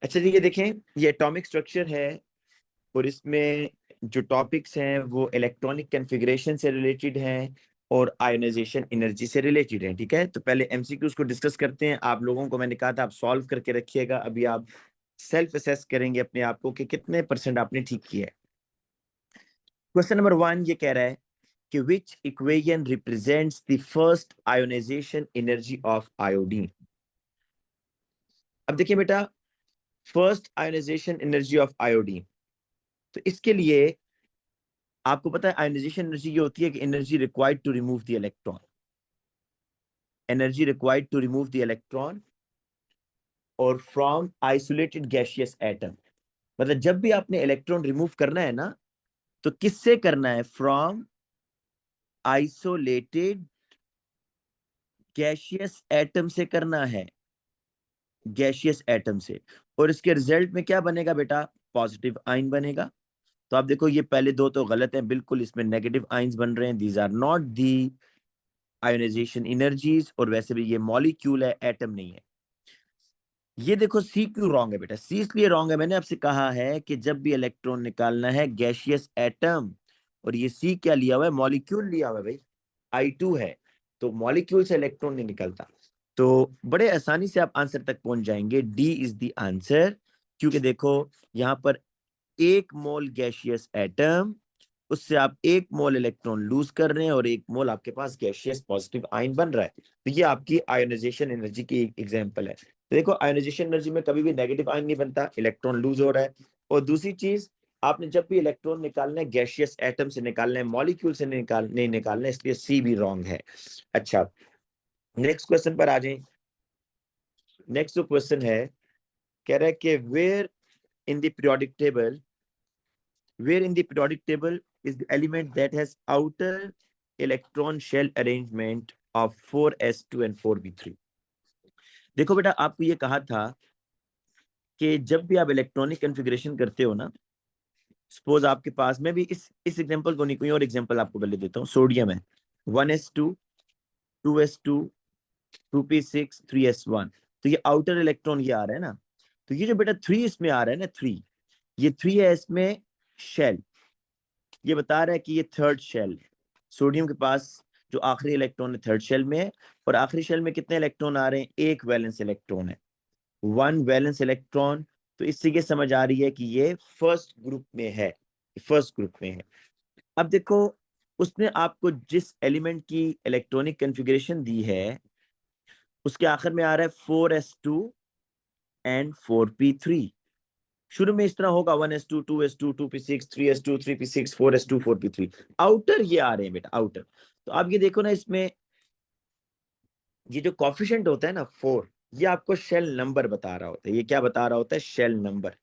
अच्छा जी, ये देखें, ये एटॉमिक स्ट्रक्चर है और इसमें जो टॉपिक्स हैं वो इलेक्ट्रॉनिक कॉन्फ़िगरेशन से रिलेटेड हैं और आयोनाइजेशन एनर्जी से रिलेटेड है। ठीक है, तो पहले एमसीक्यूज को डिस्कस करते हैं। आप लोगों को मैंने कहा था आप सॉल्व करके रखिएगा, अभी आप सेल्फ असेस करेंगे अपने आप को कि कितने परसेंट आपने ठीक किया है। क्वेश्चन नंबर 1 ये कह रहा है कि which equation represents the first ionization energy of iodine। अब देखिए बेटा, first ionization energy of iodine, तो इसके लिए आपको पता है आयोनाइजेशन एनर्जी ये होती है कि energy required to remove the electron, energy required to remove the electron और फ्रॉम आइसोलेटेड गैसियस एटम। मतलब जब भी आपने इलेक्ट्रॉन रिमूव करना है ना, तो किससे करना है? फ्रॉम आइसोलेटेड गैसियस एटम से करना है, गैसियस एटम से। और इसके रिजल्ट में क्या बनेगा बेटा? पॉजिटिव आयन बनेगा। तो आप देखो ये पहले दो तो गलत है बिल्कुल, इसमें नेगेटिव आयंस बन रहे हैं, these are not the ionization energies, और वैसे भी ये मॉलिक्यूल है, एटम नहीं है। ये देखो सी क्यों रॉन्ग है बेटा? सी इसलिए रॉन्ग है, मैंने आपसे कहा है कि जब भी इलेक्ट्रॉन निकालना है गैसियस एटम, और ये सी क्या लिया हुआ है? मॉलिक्यूल लिया हुआ है भाई, I2 है, तो मॉलिक्यूल से इलेक्ट्रॉन नहीं निकलता। तो बड़े आसानी से आप आंसर तक पहुंच जाएंगे, डी इज द आंसर। क्योंकि देखो यहां पर 1 मोल गैसियस एटम, उससे आप 1 मोल इलेक्ट्रॉन लूज कर रहे हैं और 1 मोल आपके पास गैसियस पॉजिटिव आयन बन रहा है। तो ये आपकी आयोनाइजेशन एनर्जी की एग्जांपल है। तो देखो आयोनाइजेशन एनर्जी में कभी भी नेगेटिव आयन नहीं बनता, इलेक्ट्रॉन लूज हो रहा है। और दूसरी चीज, आपने जब भी इलेक्ट्रॉन निकालना है गैसियस एटम से निकालना है, मॉलिक्यूल से नहीं निकालना है, इसलिए सी भी रॉन्ग है। अच्छा, नेक्स्ट क्वेश्चन पर आ जाए। नेक्स्ट जो क्वेश्चन है, कह रहा है कि in the periodic table where in the periodic table is the element that has outer electron shell arrangement of 4s2 and 4b3। देखो बेटा, आपको ये कहा था कि जब भी आप इलेक्ट्रॉनिक कॉन्फ़िगरेशन करते हो ना, सपोज आपके पास, मैं भी इस एग्जांपल को नहीं, कोई और एग्जांपल आपको पहले देता हूँ। सोडियम है 1s2 2s2 2p6 3s1, तो ये आउटर इलेक्ट्रॉन ये आ रहा है ना, तो ये जो बेटा 3 इसमें आ रहा है ना, 3, ये 3 है इसमें शेल, ये बता रहा है कि ये थर्ड शेल है। सोडियम के पास जो आखिरी इलेक्ट्रॉन है थर्ड शेल में है, और आखिरी शेल में कितने इलेक्ट्रॉन आ रहे हैं? एक वैलेंस इलेक्ट्रॉन है, 1 वैलेंस इलेक्ट्रॉन। तो इससे ये समझ आ रही है कि ये फर्स्ट ग्रुप में है, फर्स्ट ग्रुप में है। अब देखो, उसने आपको जिस एलिमेंट की इलेक्ट्रॉनिक कॉन्फ़िगरेशन दी है, उसके आखिर में आ रहा है 4s2 एंड 4p3। शुरू में इस तरह होगा 1s2 2s2 2p6 3s2 3p6 4s2 4p3, outer ये आ रहे हैं बेटा, आउटर। तो आप ये देखो ना, इसमें ये जो कॉफिशिएंट होता है ना 4, ये आपको शेल नंबर बता रहा होता है। ये क्या बता रहा होता है? Shell number.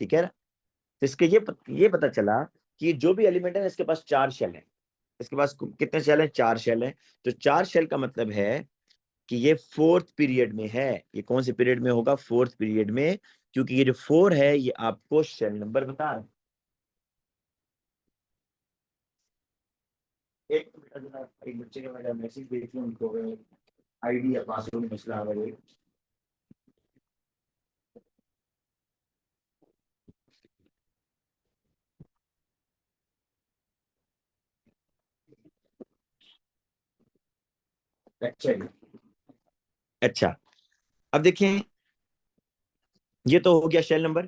ठीक है ना? तो इसके ये पता चला कि जो भी एलिमेंट है ना, इसके पास 4 शेल है। इसके पास कितने शेल हैं? 4 शेल हैं। तो 4 शेल का मतलब है कि ये फोर्थ पीरियड में है। ये कौन से पीरियड में होगा? फोर्थ पीरियड में, क्योंकि ये जो 4 है ये आपको शेल नंबर बता रहा है। एक एक बच्चे का मेरा मैसेज देखिए, उनको आईडी या पासवर्ड मसला है। अच्छा जी। अच्छा, अब देखें, ये तो हो गया शेल नंबर।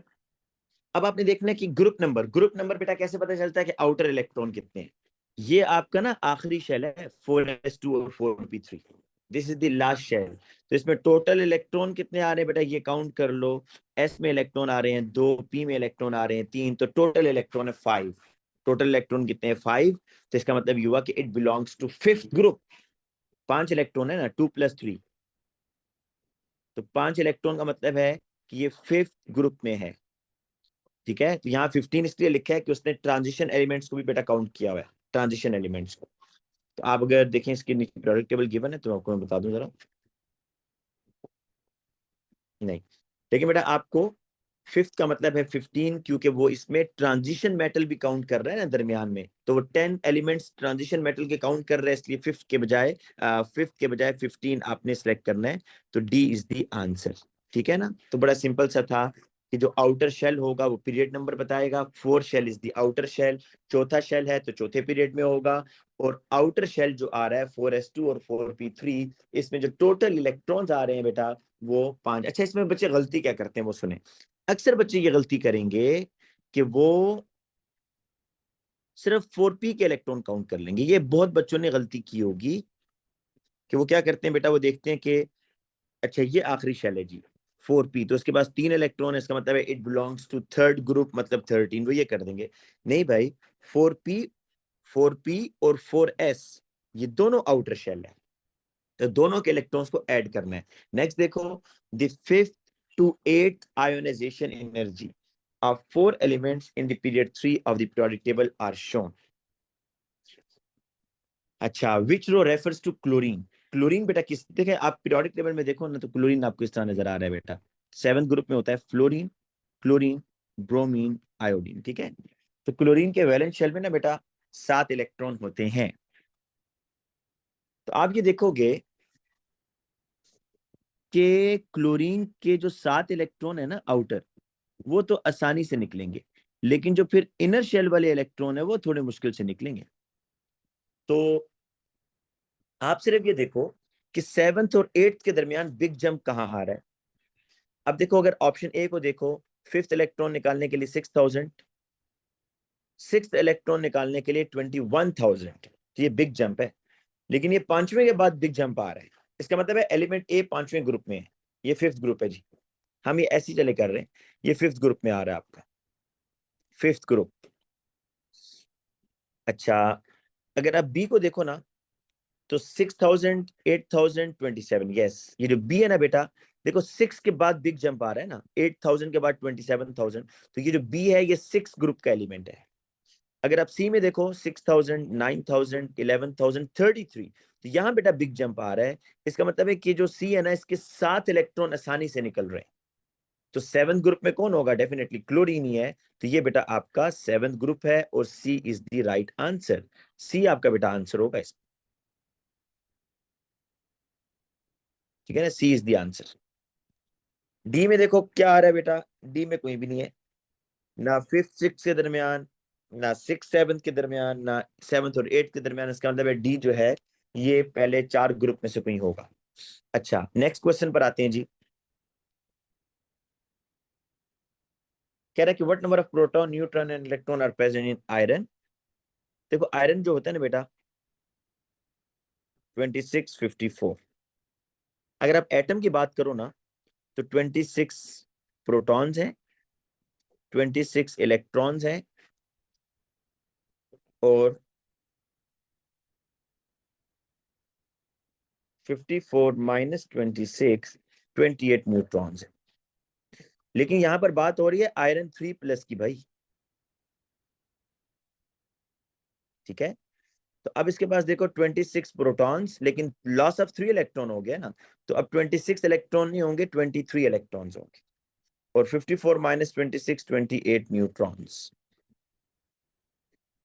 अब आपने देखना है कि ग्रुप नंबर बेटा कैसे पता चलता है कि आउटर इलेक्ट्रॉन कितने हैं? ये आपका ना आखिरी शेल है 4s2 और 4p3, this is the last shell. तो इसमें टोटल इलेक्ट्रॉन कितने आ रहे हैं बेटा? ये काउंट कर लो। एस में इलेक्ट्रॉन आ रहे हैं 2, पी में इलेक्ट्रॉन आ रहे हैं 3, तो टोटल इलेक्ट्रॉन है 5। टोटल इलेक्ट्रॉन कितने हैं? 5। तो इसका मतलब ये हुआ कि it belongs to fifth group. 5 electron है ना, 2 + 3, तो 5 इलेक्ट्रॉन का मतलब है कि ये फिफ्थ ग्रुप में है। ठीक है, तो यहाँ 15 इसलिए लिखा है कि उसने ट्रांजिशन एलिमेंट्स को भी बेटा काउंट किया हुआ है, ट्रांजिशन एलिमेंट्स को। तो आप अगर देखें इसके नीचे प्रोडक्ट टेबल गिवन है, तो आपको मैं बता दूं जरा। नहीं, लेकिन बेटा आपको फिफ्थ का मतलब है 15, क्योंकि वो इसमें ट्रांजिशन मेटल भी काउंट कर रहा है ना दरमियान में, तो वो 10 एलिमेंट्स ट्रांजिशन मेटल के काउंट कर रहे हैं, इसलिए फिफ्थ के बजाय 15 आपने सेलेक्ट करना है। तो डी इज द आंसर। ठीक है ना। तो बड़ा सिंपल सा था कि जो आउटर शेल होगा वो पीरियड नंबर बताएगा, 4 shell is the outer shell, चौथा शेल है तो चौथे पीरियड में होगा। और आउटर शेल जो आ रहा है 4s2 और 4p3, इसमें जो टोटल इलेक्ट्रॉन्स आ रहे हैं बेटा वो 5। अच्छा, इसमें बच्चे गलती क्या करते हैं वो सुने। अक्सर बच्चे ये गलती करेंगे कि वो सिर्फ 4p के इलेक्ट्रॉन काउंट कर लेंगे। ये बहुत बच्चों ने गलती की होगी कि वो क्या करते हैं बेटा, वो देखते हैं कि अच्छा ये आखिरी शेल है जी 4p, तो इसके पास 3 इलेक्ट्रॉन है, इसका मतलब है it belongs to third group, मतलब 13, वो ये कर देंगे। नहीं भाई, 4p 4p और 4s ये दोनों आउटर शेल है, तो दोनों के इलेक्ट्रॉन्स को ऐड करना है। नेक्स्ट देखो, the fifth to eighth ionization energy of 4 elements in the period 3 of the periodic table are shown. अच्छा, विच रो रेफर्स टू क्लोरीन। क्लोरीन बेटा किस, देखे आप पीरियोडिक टेबल में देखो ना, तो क्लोरीन आपको इस तरह नजर आ रहा है बेटा। 7th ग्रुप में होता है फ्लोरीन, क्लोरीन, ब्रोमीन, आयोडीन। ठीक है, तो क्लोरीन के वैलेंस शेल में ना बेटा 7 इलेक्ट्रॉन होते हैं। तो आप ये देखोगे कि क्लोरीन के जो 7 इलेक्ट्रॉन है ना आउटर, वो तो आसानी से निकलेंगे, लेकिन जो फिर इनर शेल वाले इलेक्ट्रॉन है वो थोड़े मुश्किल से निकलेंगे। तो आप सिर्फ ये देखो कि 7th और 8th के दरमियान बिग जंप कहां आ रहा है। अब देखो, अगर ऑप्शन ए को देखो, 5th इलेक्ट्रॉन निकालने के लिए 6000, 6th इलेक्ट्रॉन निकालने के लिए 21000, तो ये बिग जंप है। लेकिन ये पांचवें के बाद बिग जंप आ रहा है, इसका मतलब है एलिमेंट ए पांचवें ग्रुप में है, ये 5th ग्रुप है जी। हम ये ऐसे चले कर रहे हैं, ये 5th ग्रुप में आ रहा है आपका, 5th ग्रुप। अच्छा, अगर आप बी को देखो ना, तो 6000, 8000, 27, यस, ये जो बी है ना बेटा, देखो 6 के बाद बिग जंप आ रहा है ना, 8000 के बाद 27000, तो ये जो बी है ये 6 ग्रुप का एलिमेंट है। अगर आप सी में देखो 6000, 9000, 11000, 33, तो यहाँ बेटा बिग जंप आ रहा है। इसका मतलब है कि जो सी है ना, इसके 7 इलेक्ट्रॉन आसानी से निकल रहे हैं। तो 7th ग्रुप में कौन होगा, डेफिनेटली क्लोरीन ही है। तो ये बेटा आपका 7th ग्रुप है और सी इज द राइट आंसर। सी आपका बेटा आंसर होगा इसका। ठीक है ना, सी इज द आंसर। डी में देखो क्या आ रहा है बेटा, डी में कोई भी नहीं है, ना 5th 6 के दरमियान, ना 6 7 के दरमियान, ना 7th और 8 के दरमियान। इसका मतलब है डी जो है ये पहले 4 ग्रुप में से कोई होगा। अच्छा, नेक्स्ट क्वेश्चन पर आते हैं जी। कह रहा है कि what number of proton, neutron and electron are present in iron. देखो आयरन जो होता है ना बेटा 2654। अगर आप एटम की बात करो ना, तो 26 प्रोटॉन्स हैं, 26 इलेक्ट्रॉन्स हैं, और 54 माइनस 26, 28 न्यूट्रॉन्स हैं। लेकिन यहां पर बात हो रही है आयरन 3+ की भाई। ठीक है, तो अब इसके पास देखो 26 प्रोटॉन्स, लेकिन लॉस ऑफ 3 इलेक्ट्रॉन हो गया ना, तो अब 26 इलेक्ट्रॉन नहीं होंगे, 23 इलेक्ट्रॉन्स होंगे। और 54 माइनस 26, 28 न्यूट्रॉन्स।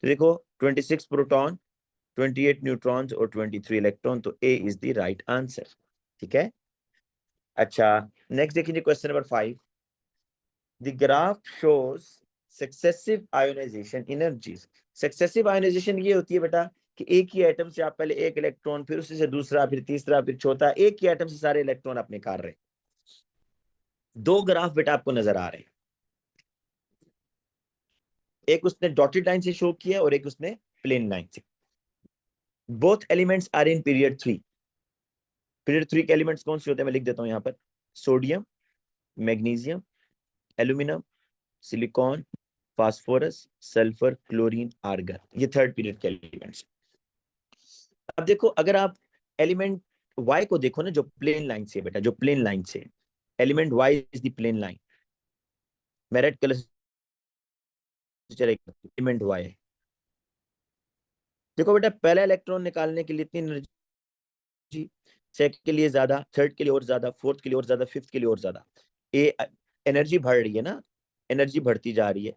तो देखो 26 प्रोटॉन, 28 न्यूट्रॉन्स और 23 इलेक्ट्रॉन, तो A is the right answer. ठीक है। अच्छा, नेक्स्ट देखिए question number 5। The graph shows successive ionization energies. Successive ionization ये होती है बेटा कि एक ही एटम से आप पहले एक इलेक्ट्रॉन, फिर उसी से दूसरा, फिर तीसरा, फिर चौथा, एक ही एटम से सारे इलेक्ट्रॉन आप निकाल रहे हैं। दो ग्राफ बेटा आपको नजर आ रहे हैं, एक उसने डॉटेड लाइन से शो किया और एक उसने प्लेन लाइन से। Both elements are in period 3। Period 3 के एलिमेंट्स कौन से होते हैं, मैं लिख देता हूं यहाँ पर। Sodium, magnesium, aluminium, silicon, phosphorus, sulphur, chlorine, argon, ये थर्ड पीरियड के एलिमेंट्स। अब देखो, अगर आप एलिमेंट वाई को देखो ना, जो प्लेन लाइन से बेटा, जो प्लेन लाइन से, element Y is the plain line. मैं रेड कलर से चलेगा, एलिमेंट वाई। देखो बेटा, पहला इलेक्ट्रॉन निकालने के लिए इतनी एनर्जी, सेकंड के लिए ज्यादा, थर्ड के लिए और ज्यादा, फोर्थ के लिए और ज्यादा, फिफ्थ के लिए और ज्यादा। ए एनर्जी बढ़ रही है ना, एनर्जी बढ़ती जा रही है।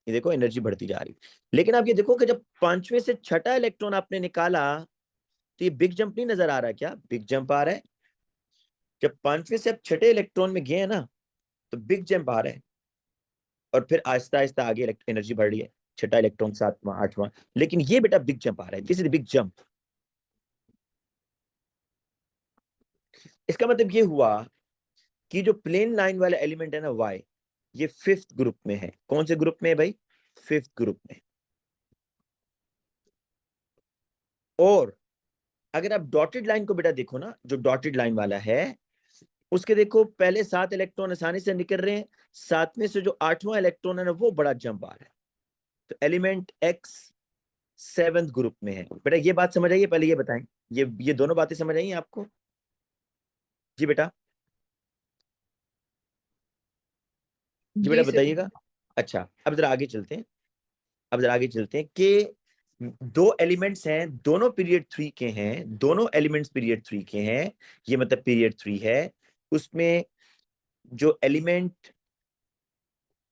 ये देखो एनर्जी बढ़ती जा रही है। लेकिन आप ये देखो कि जब पांचवें से छठा इलेक्ट्रॉन आपने निकाला, तो ये बिग जंप नहीं नजर आ रहा, क्या बिग जंप आ रहा है। जब पांचवें से अब छठे इलेक्ट्रॉन में गए हैं ना, तो बिग जंप आ रहा है, और फिर आहिस्ता आहिस्ता आगे एनर्जी बढ़ रही है, छठा इलेक्ट्रॉन, सातवां, आठवां, लेकिन ये बेटा बिग जंप आ रहा है, दिस इज बिग जंप। इसका मतलब ये हुआ कि जो प्लेन लाइन वाला एलिमेंट है ना वाई, ये फिफ्थ ग्रुप में है। कौन से ग्रुप में है भाई? फिफ्थ ग्रुप में। और अगर आप डॉटेड लाइन को बेटा देखो ना, जो डॉटेड लाइन वाला है, उसके देखो पहले 7 इलेक्ट्रॉन आसानी से निकल रहे हैं, सातवें से जो आठवां इलेक्ट्रॉन है ना, वो बड़ा जंप आ रहा है। तो एलिमेंट एक्स सेवेंथ ग्रुप में है बेटा। ये बात समझ आइए, पहले ये बताएं, ये दोनों बातें समझ आई आपको? जी बेटा, जी बेटा जी सर। बताइएगा। अच्छा, अब जरा आगे चलते हैं, अब जरा आगे चलते हैं कि दो एलिमेंट्स हैं, दोनों पीरियड 3 के हैं, दोनों एलिमेंट्स पीरियड 3 के हैं, ये मतलब पीरियड 3 है। उसमें जो एलिमेंट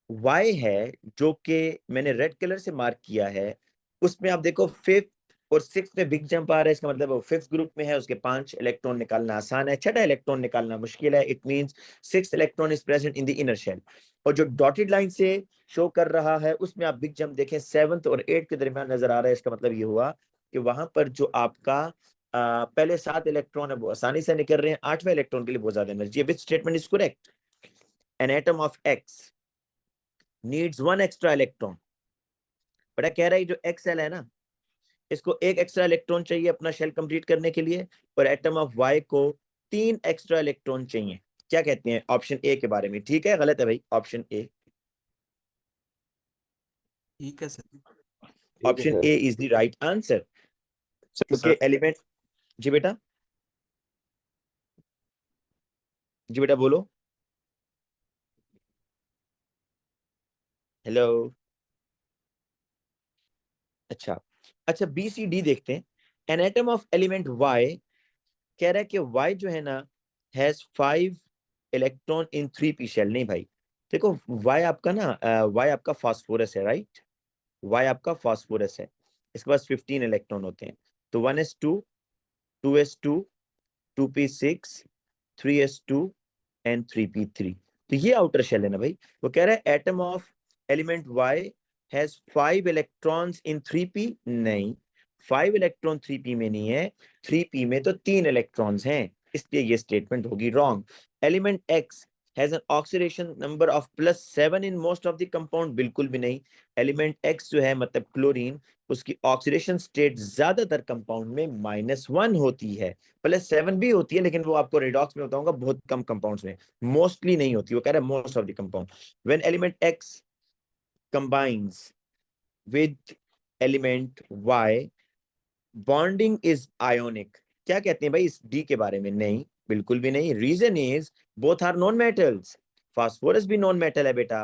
वाई है, जो कि मैंने रेड कलर से मार्क किया है, उसमें आप देखो फिफ्थ और सिक्स में बिग जंप आ रहा है। इसका मतलब वो फिफ्थ ग्रुप में है, उसके 5 इलेक्ट्रॉन निकालना आसान है, छठा इलेक्ट्रॉन निकालना मुश्किल है। It means six electron is present in the inner shell. और जो डॉटेड लाइन से शो कर रहा है, उसमें आप बिग जंप देखें, सेवंथ और एट के दरमियान नजर आ रहा है। इसका मतलब ये हुआ कि वहां पर जो आपका पहले 7 इलेक्ट्रॉन है वो आसानी से निकल रहे हैं, आठवें इलेक्ट्रॉन के लिए बहुत ज्यादा एनर्जी है। Which statement is correct? N atom of x needs one extra electron. बड़ा कह रहा है जो एक्सएल है ना, इसको एक एक्स्ट्रा इलेक्ट्रॉन चाहिए अपना शेल कंप्लीट करने के लिए, और एटम ऑफ वाई को 3 एक्स्ट्रा इलेक्ट्रॉन चाहिए। क्या कहते हैं ऑप्शन ए के बारे में? ठीक है गलत है भाई? ऑप्शन ए, ठीक है सर। ठीक है option sir. A is the right answer. Sir क्योंकि सर एलिमेंट, जी बेटा, जी बेटा बोलो, हेलो। अच्छा, अच्छा बी सी डी देखते हैं। An atom of element Y, कह रहा है कि वाई जो है ना has 5 electron in 3 p shell. नहीं भाई, देखो वाई आपका ना, वाई आपका फास्फोरस है, राइट? वाई आपका फास्फोरस है, इसके पास 15 इलेक्ट्रॉन होते हैं। तो 1s2, 2s2, 2p6, 3s2 and 3p3। तो ये आउटर शेल है ना भाई। वो कह रहा है atom of element Y has 5 electrons in 3p। नहीं, 5 इलेक्ट्रॉन 3p में नहीं है, 3p में तो 3 इलेक्ट्रॉन्स हैं, इसलिए ये स्टेटमेंट होगी wrong. Element x has an oxidation number of +7 in most of the compound, बिल्कुल भी नहीं। एलिमेंट एक्स जो है मतलब क्लोरीन, उसकी ऑक्सीडेशन स्टेट ज्यादातर कंपाउंड में -1 होती है, +7 भी होती है, लेकिन वो आपको रेडॉक्स में बताऊंगा बहुत कम कंपाउंड्स में, मोस्टली नहीं होती। वो कह रहा है most of the compound. When element X combines with element Y, bonding is ionic. क्या कहते हैं भाई इस डी के बारे में? नहीं, बिल्कुल भी नहीं। Reason is both are non metals. Phosphorus भी नॉन मेटल है बेटा,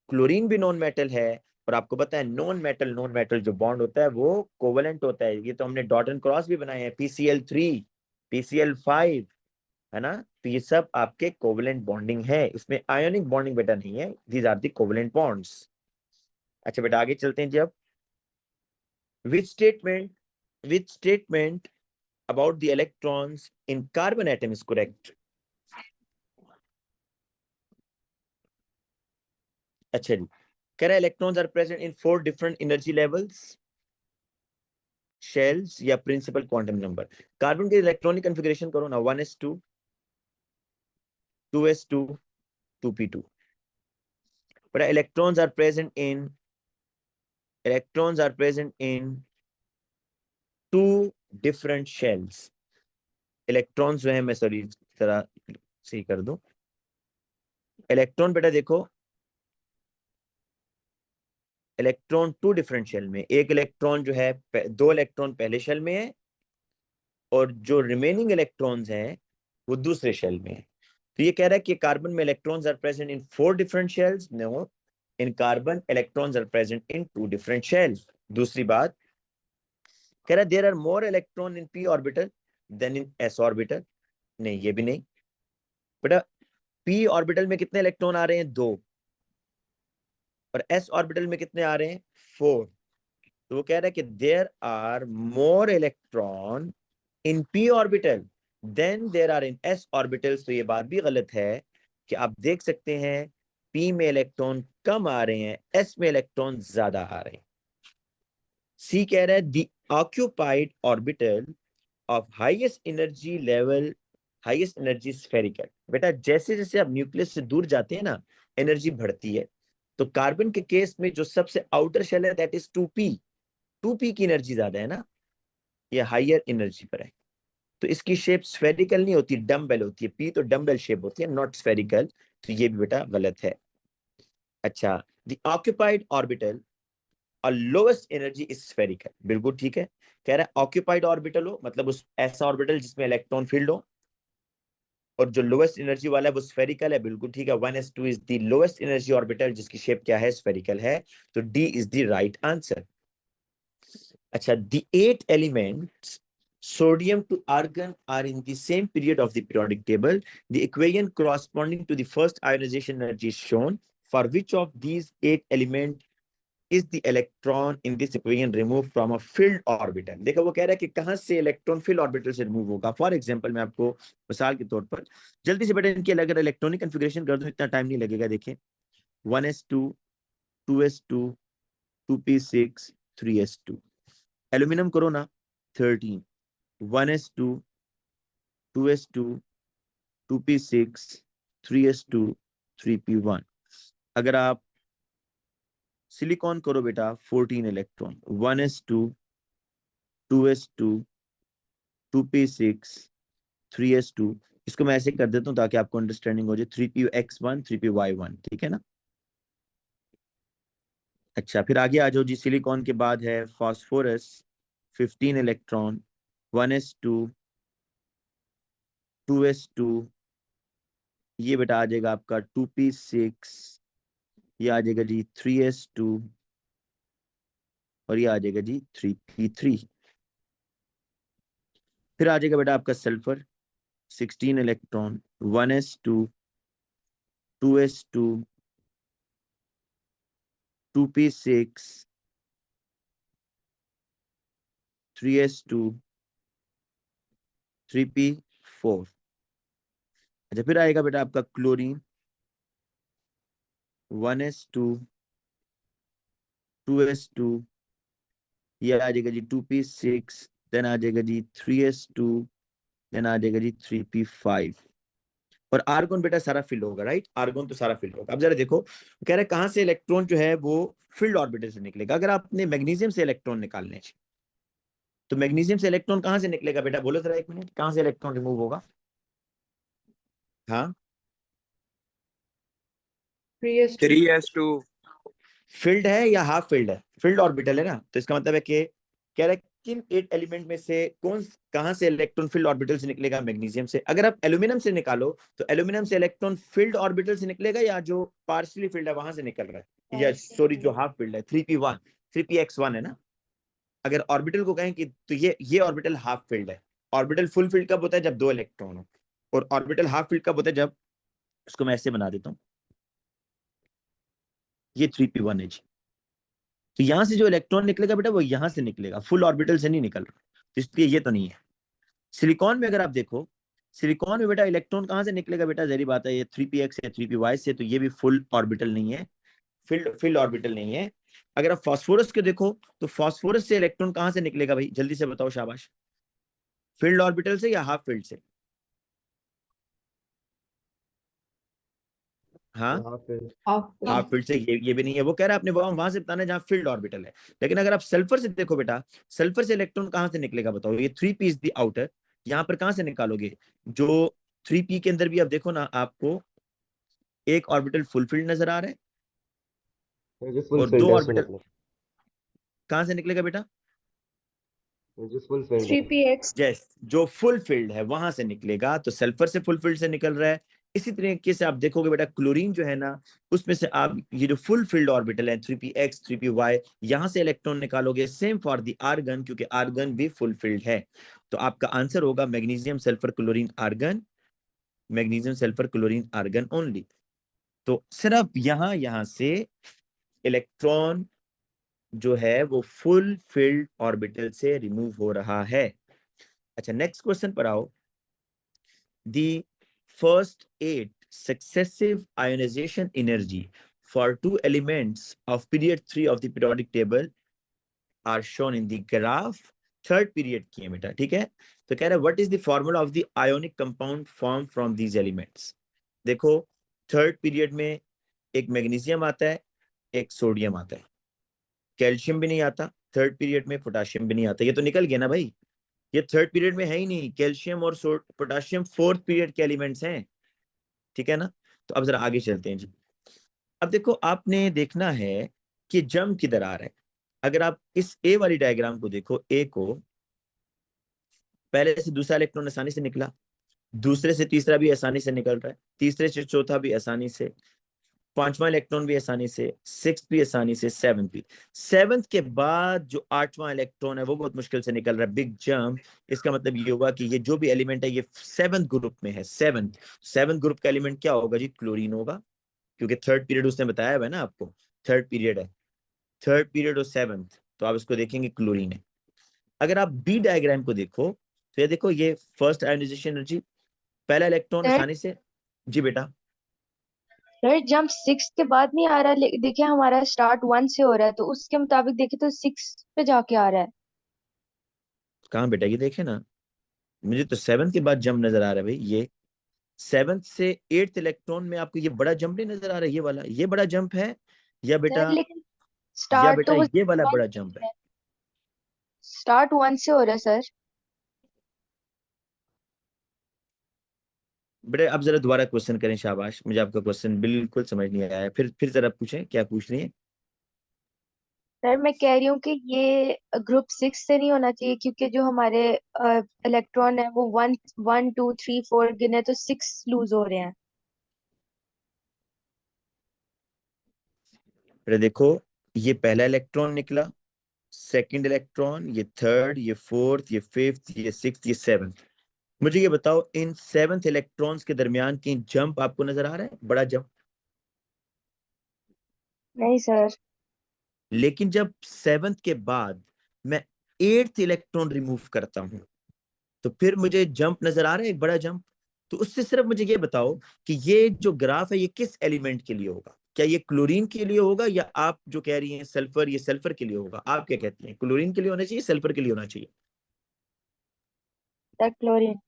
क्लोरीन भी नॉन मेटल है। और आपको पता है नॉन मेटल जो बॉन्ड होता है वो कोवेलेंट होता है। ये तो हमने डॉट एंड क्रॉस भी बनाए हैं, PCl3, PCl5, है ना? तो ये सब आपके कोवेलेंट बॉन्डिंग है, इसमें आयोनिक बॉन्डिंग बेटा नहीं है। These are the covalent bonds. अच्छा बेटा आगे चलते हैं जी अब। Which statement, which statement about the electrons in carbon atom is correct? अच्छा जी, कह रहा है electrons are present in 4 different energy levels, shells या प्रिंसिपल क्वांटम नंबर। कार्बन के इलेक्ट्रॉनिक कॉन्फ़िगरेशन करो ना, 1s2, 2s2, 2p2। but electrons are present in 2 different shells। Electrons जो है, मैं सॉरी जरा सही कर दूं, इलेक्ट्रॉन बेटा देखो, इलेक्ट्रॉन 2 डिफरेंट शेल में, एक इलेक्ट्रॉन जो है 2 इलेक्ट्रॉन पहले शेल में है, और जो रिमेनिंग इलेक्ट्रॉन्स हैं वो दूसरे शेल में है। तो ये कह रहा है कि कार्बन में electrons are present in 4 different shells. No, in carbon electrons are present in 2 different shells. दूसरी बात, कह रहा है there are more electron in p orbital than in s orbital. नहीं, ये भी नहीं बेटा। p ऑर्बिटल में कितने इलेक्ट्रॉन आ रहे हैं? 2। और s ऑर्बिटल में कितने आ रहे हैं? 4। तो वो कह रहा है कि there are more electron in p orbital. Than there are in s orbitals, तो ये बात भी गलत है कि आप देख सकते हैं पी में इलेक्ट्रॉन कम आ रहे हैं, एस में इलेक्ट्रॉन ज्यादा आ रहे हैं। सी कह रहा है the occupied orbital of highest energy level, highest energy spherical. बेटा जैसे जैसे आप न्यूक्लियस से दूर जाते हैं ना, एनर्जी बढ़ती है। तो कार्बन के केस में जो सबसे आउटर शेल है दैट इज 2p, 2p की एनर्जी ज्यादा है ना, ये हाइयर एनर्जी पर है। तो इसकी शेप स्फेरिकल नहीं होती, डम्बेल होती है। पी तो डम्बेल शेप होती है, नॉट स्फेरिकल। तो ये भी बेटा गलत है। अच्छा, द ऑक्यूपाइड ऑर्बिटल और लोवेस्ट एनर्जी इज स्फेरिकल, बिल्कुल ठीक है। कह रहा है ऑक्यूपाइड ऑर्बिटल हो मतलब उस ऐसा ऑर्बिटल जिसमें इलेक्ट्रॉन फील्ड हो, और जो लोवेस्ट एनर्जी वाला है वो स्फेरिकल है, बिल्कुल ठीक है। 1s2 is the lowest energy orbital जिसकी शेप क्या है, स्फेरिकल है। तो D is the right answer. अच्छा, the eight elements sodium to argon are in the same period of the periodic table. The equation corresponding to the first ionization energy is shown. For which of these eight elements is the electron in this equation removed from a filled orbital? देखो वो कह रहा है कि कहां से electron fill orbital से remove होगा। फॉर एग्जांपल मैं आपको मिसाल के तौर पर जल्दी से बेटा इनकी अगर इलेक्ट्रॉनिक कन्फिग्रेशन कर दूं, इतना टाइम नहीं लगेगा। देखें 1s2, 2s2, 2p6, 3s2। Aluminium करो ना 13, 1s2, 2s2, 2p6, 3s2, 3p1। अगर आप सिलिकॉन करो बेटा 14 electron, 1s2, 2s2, 2p6, 3s2। इसको मैं ऐसे कर देता हूं ताकि आपको अंडरस्टैंडिंग हो जाए, 3px1, 3py1, ठीक है ना। अच्छा, फिर आगे आ जाओ जी। सिलिकॉन के बाद है फास्फोरस, 15 इलेक्ट्रॉन, 1s2, 2s2, ये बेटा आ जाएगा आपका 2p6, ये आ जाएगा जी 3s2, और ये आ जाएगा जी 3p3। फिर आ जाएगा बेटा आपका sulphur, 16 electron, 1s2, 2s2, 2p6, 3s2, 3p4। अच्छा, फिर आएगा बेटा आपका क्लोरीन, 1s2, 2s2, ये आ जाएगा जी 2p6, देन आ जाएगा जी 3s2, देन आ जाएगा जी 3p5। और आर्गन बेटा सारा फिल होगा, राइट, आर्गन तो सारा फिल होगा। अब जरा देखो, कह रहे हैं कहां से इलेक्ट्रॉन जो है वो फील्ड ऑर्बिटल से निकलेगा। अगर आपने मैग्नीशियम से इलेक्ट्रॉन निकालने हैं, तो मैग्नीशियम से इलेक्ट्रॉन कहां से निकलेगा बेटा, बोलो जरा एक मिनट, कहां से इलेक्ट्रॉन रिमूव होगा। हाँ, 3s2। 3s2। फील्ड है या हाफ फील्ड है, फील्ड ऑर्बिटल है ना, तो इसका मतलब है कि कह रहा है किन 8 एलिमेंट में से कौन कहां से इलेक्ट्रॉन फील्ड ऑर्बिटल से निकलेगा, मैग्नीशियम से। अगर आप एल्यूमिनियम से निकालो तो एल्यूमिनियम से इलेक्ट्रॉन फील्ड ऑर्बिटल से निकलेगा, या जो पार्शियली फील्ड है वहां से निकल रहा है, या सॉरी जो हाफ फील्ड है 3p1, 3px1 है ना। अगर ऑर्बिटल को कहें कि तो ये ऑर्बिटल हाफ फील्ड है। ऑर्बिटल फुल फील्ड कब होता है, जब दो इलेक्ट्रॉन हो। और ऑर्बिटल हाफ फील्ड कब होता है, जब, इसको मैं ऐसे बना देता हूँ, ये 3p1 है जी। तो यहां से जो इलेक्ट्रॉन निकलेगा बेटा वो यहां से निकलेगा, फुल ऑर्बिटल से नहीं निकल रहा, तो इसलिए ये तो नहीं है। सिलिकॉन में अगर आप देखो, सिलिकॉन में बेटा इलेक्ट्रॉन कहां से निकलेगा बेटा, जहरी बात है, ये 3px या 3py से, तो ये भी फुल ऑर्बिटल नहीं है, फील्ड फील्ड ऑर्बिटल नहीं है। अगर आप फास्फोरस के देखो, तो फास्फोरस से इलेक्ट्रॉन कहां से निकलेगा भाई, जल्दी से बताओ शाबाश, फील्ड ऑर्बिटल से या हाफ फील्ड से। हाँ, यहाँ पे हाफ हाफ। फील्ड से। ये भी नहीं है, वो कह रहा है आपने वहां से बताना है जहां फील्ड ऑर्बिटल है। लेकिन अगर आप सल्फर से देखो बेटा, सल्फर से इलेक्ट्रॉन कहां से निकलेगा बताओ, ये 3p इज द आउटर, यहाँ पर कहां से निकालोगे। जो 3p के अंदर भी आप देखो ना, आपको एक ऑर्बिटल फुल फील्ड नजर आ रहा है, मुझे फुल और फील्ड दो है इसमें, ऑर्बिटल मतलब कहां से निकलेगा बेटा, मुझे फुल फील्ड है। 3px। जैस जो फुल फील्ड है वहां से निकलेगा। तो सल्फर से फुल फील्ड से निकल रहा है। इसी तरीके से आप देखोगे बेटा क्लोरीन जो है ना, उसमें से आप ये जो फुल फील्ड ऑर्बिटल है 3px, 3py, यहां से इलेक्ट्रॉन निकालोगे। सेम फॉर द आर्गन, क्योंकि आर्गन भी फुल फील्ड है। तो आपका आंसर होगा magnesium sulphur chlorine argon, magnesium sulphur chlorine argon only. तो सिर्फ यहां से इलेक्ट्रॉन जो है वो फुल फील्ड ऑर्बिटल से रिमूव हो रहा है। अच्छा, नेक्स्ट क्वेश्चन पर आओ। the first 8 successive ionization energy for 2 elements of period 3 of the periodic table are shown in the graph. Third period की है बेटा, ठीक है। तो कह रहा है what is the formula of the ionic compound form from these elements. देखो थर्ड पीरियड में एक मैग्नीशियम आता है, एक सोडियम आता है, कैल्शियम भी नहीं आता थर्ड पीरियड में, पोटाशियम भी नहीं आता। ये तो निकल गया ना भाई, ये थर्ड पीरियड में है ही नहीं। कैल्शियम और पोटाशियम फोर्थ पीरियड के एलिमेंट्स हैं, ठीक है ना। तो अब जरा आगे चलते हैं जी। अब देखो आपने देखना है कि जम किधर आ रहा है। अगर आप इस ए वाली डायग्राम को देखो, ए को पहले से दूसरा इलेक्ट्रॉन आसानी से निकला, दूसरे से तीसरा भी आसानी से निकल रहा है, तीसरे से चौथा भी आसानी से, पांचवा इलेक्ट्रॉन भी आसानी से, सिक्स भी आसानी से, सेवंथ भी। सेवंथ के बाद जो आठवां इलेक्ट्रॉन है वो बहुत मुश्किल से निकल रहा है, बिग जंप। इसका मतलब ये होगा कि ये जो भी एलिमेंट है ये सेवंथ ग्रुप में है। सेवंथ सेवंथ ग्रुप का एलिमेंट क्या होगा जी? क्लोरीन होगा, क्योंकि थर्ड पीरियड उसने बताया हुआ है ना आपको, थर्ड पीरियड है, थर्ड पीरियड और सेवंथ, तो आप इसको देखेंगे क्लोरीन है। अगर आप बी डायग्राम को देखो तो ये देखो, ये फर्स्ट आयोनाइजेशन एनर्जी, पहला इलेक्ट्रॉन सर आसानी से। जी बेटा, सर जंप 6 के बाद नहीं आ रहा, देखिए हमारा स्टार्ट 1 से हो रहा है, तो उसके मुताबिक देखे तो 6 पे जाके आ रहा है। कहाँ बेटा, ये देखे ना, मुझे तो सेवंथ के बाद जंप नजर आ रहा है भाई। ये सेवंथ से एट्थ इलेक्ट्रॉन में आपको ये बड़ा जंप नहीं नजर आ रहा है? ये वाला ये बड़ा जंप है, या सर बेटा, लेकिन या स्टार्ट बेटा तो वो ये वाला 1 बड़ा से हो जंप है? रहा है, स्टार्ट 1 से हो रहा है सर। बेटा अब जरा दोबारा क्वेश्चन करें, शाबाश, मुझे आपका क्वेश्चन बिल्कुल समझ नहीं आया है। फिर जरा पूछें, क्या पूछ रही है? सर मैं कह रही हूँ कि ये ग्रुप 6 से नहीं होना चाहिए, क्योंकि जो हमारे इलेक्ट्रॉन है वो 1 1 2 3 4 गिने तो 6 लूज हो रहे हैं। बेटा देखो, ये पहला इलेक्ट्रॉन निकला, सेकंड इलेक्ट्रॉन, ये थर्ड, ये फोर्थ, ये फिफ्थ, ये सिक्स्थ, ये सेवंथ। मुझे ये बताओ, इन सेवंथ इलेक्ट्रॉन्स के दरमियान की जंप आपको नजर आ रहा है, बड़ा जंप? नहीं सर। लेकिन जब सेवंथ के बाद मैं एट्थ इलेक्ट्रॉन रिमूव करता हूं, तो फिर मुझे जंप नजर आ रहा है, एक बड़ा जंप। तो उससे सिर्फ मुझे ये बताओ कि ये जो ग्राफ है ये किस एलिमेंट के लिए होगा? क्या ये क्लोरीन के लिए होगा, या आप जो कह रही हैं सल्फर, ये सल्फर के लिए होगा? आप क्या कहती हैं, क्लोरीन के लिए होना चाहिए, सल्फर के लिए होना चाहिए? Sir chlorine.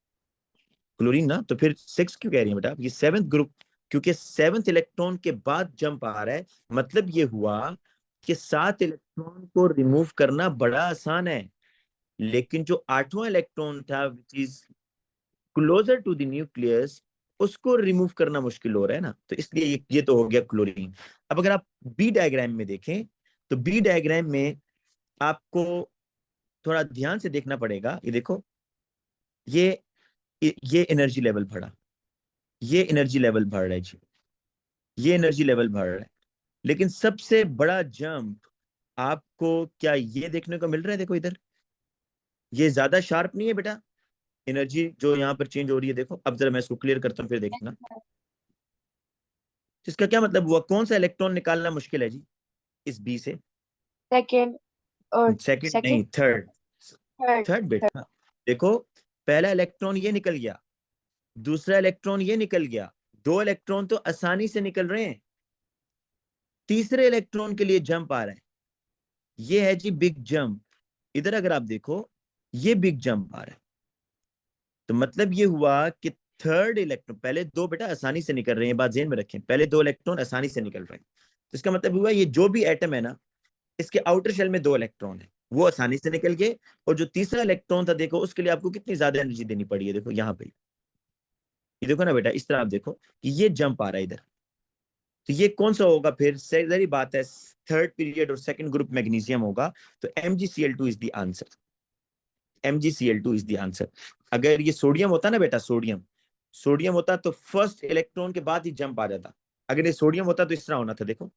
क्लोरीन ना। तो फिर सिक्स क्यों कह रही है बेटा आप? ये सेवंथ ग्रुप, क्योंकि सेवंथ इलेक्ट्रॉन के बाद जंप आ रहा है, मतलब ये हुआ कि सात इलेक्ट्रॉन को रिमूव करना बड़ा आसान है, लेकिन जो आठवां इलेक्ट्रॉन था which is closer to the nucleus, उसको रिमूव करना मुश्किल हो रहा है ना। तो इसलिए ये तो हो गया क्लोरीन। अब अगर आप बी डायग्राम में देखें, तो बी डायग्राम में आपको थोड़ा ध्यान से देखना पड़ेगा। ये देखो, ये ये एनर्जी लेवल बढ़ा, ये एनर्जी लेवल बढ़ रहा है जी, ये एनर्जी लेवल बढ़ रहा है। लेकिन सबसे बड़ा जंप आपको क्या ये देखने को मिल रहा है? देखो इधर, ये ज्यादा शार्प नहीं है बेटा, एनर्जी जो यहाँ पर चेंज हो रही है। देखो अब जरा मैं इसको क्लियर करता हूँ, फिर देखना। इसका क्या मतलब हुआ? कौन सा इलेक्ट्रॉन निकालना मुश्किल है जी इस बी से? सेकेंड और सेकंड सेकेंड नहीं, थर्ड। Third third third. बेटा, देखो पहला इलेक्ट्रॉन ये निकल गया, दूसरा इलेक्ट्रॉन ये निकल गया, दो इलेक्ट्रॉन तो आसानी से निकल रहे हैं, तीसरे इलेक्ट्रॉन के लिए जंप आ रहा है। ये है जी बिग जंप। इधर अगर आप देखो, ये बिग जंप आ रहा है। तो मतलब ये हुआ कि थर्ड इलेक्ट्रॉन, पहले दो बेटा आसानी से निकल रहे हैं, बात ध्यान में रखें, पहले दो इलेक्ट्रॉन आसानी से निकल रहे हैं। तो इसका मतलब हुआ ये जो भी एटम है ना, इसके आउटर शेल में दो इलेक्ट्रॉन है, वो आसानी से निकल गए। और जो तीसरा इलेक्ट्रॉन था, देखो उसके लिए आपको कितनी ज्यादा एनर्जी देनी पड़ी है। देखो यहाँ पे, ये देखो ना बेटा, इस तरह आप देखो कि ये जंप आ रहा है इधर। तो ये कौन सा होगा फिर? सही बात है, थर्ड पीरियड और सेकंड ग्रुप मैग्नीशियम होगा। तो MgCl2 is the answer, MgCl2 is the answer. अगर ये सोडियम होता ना बेटा, सोडियम, सोडियम होता तो फर्स्ट इलेक्ट्रॉन के बाद ही जंप आ जाता। अगर ये सोडियम होता तो इस तरह होना था, देखो,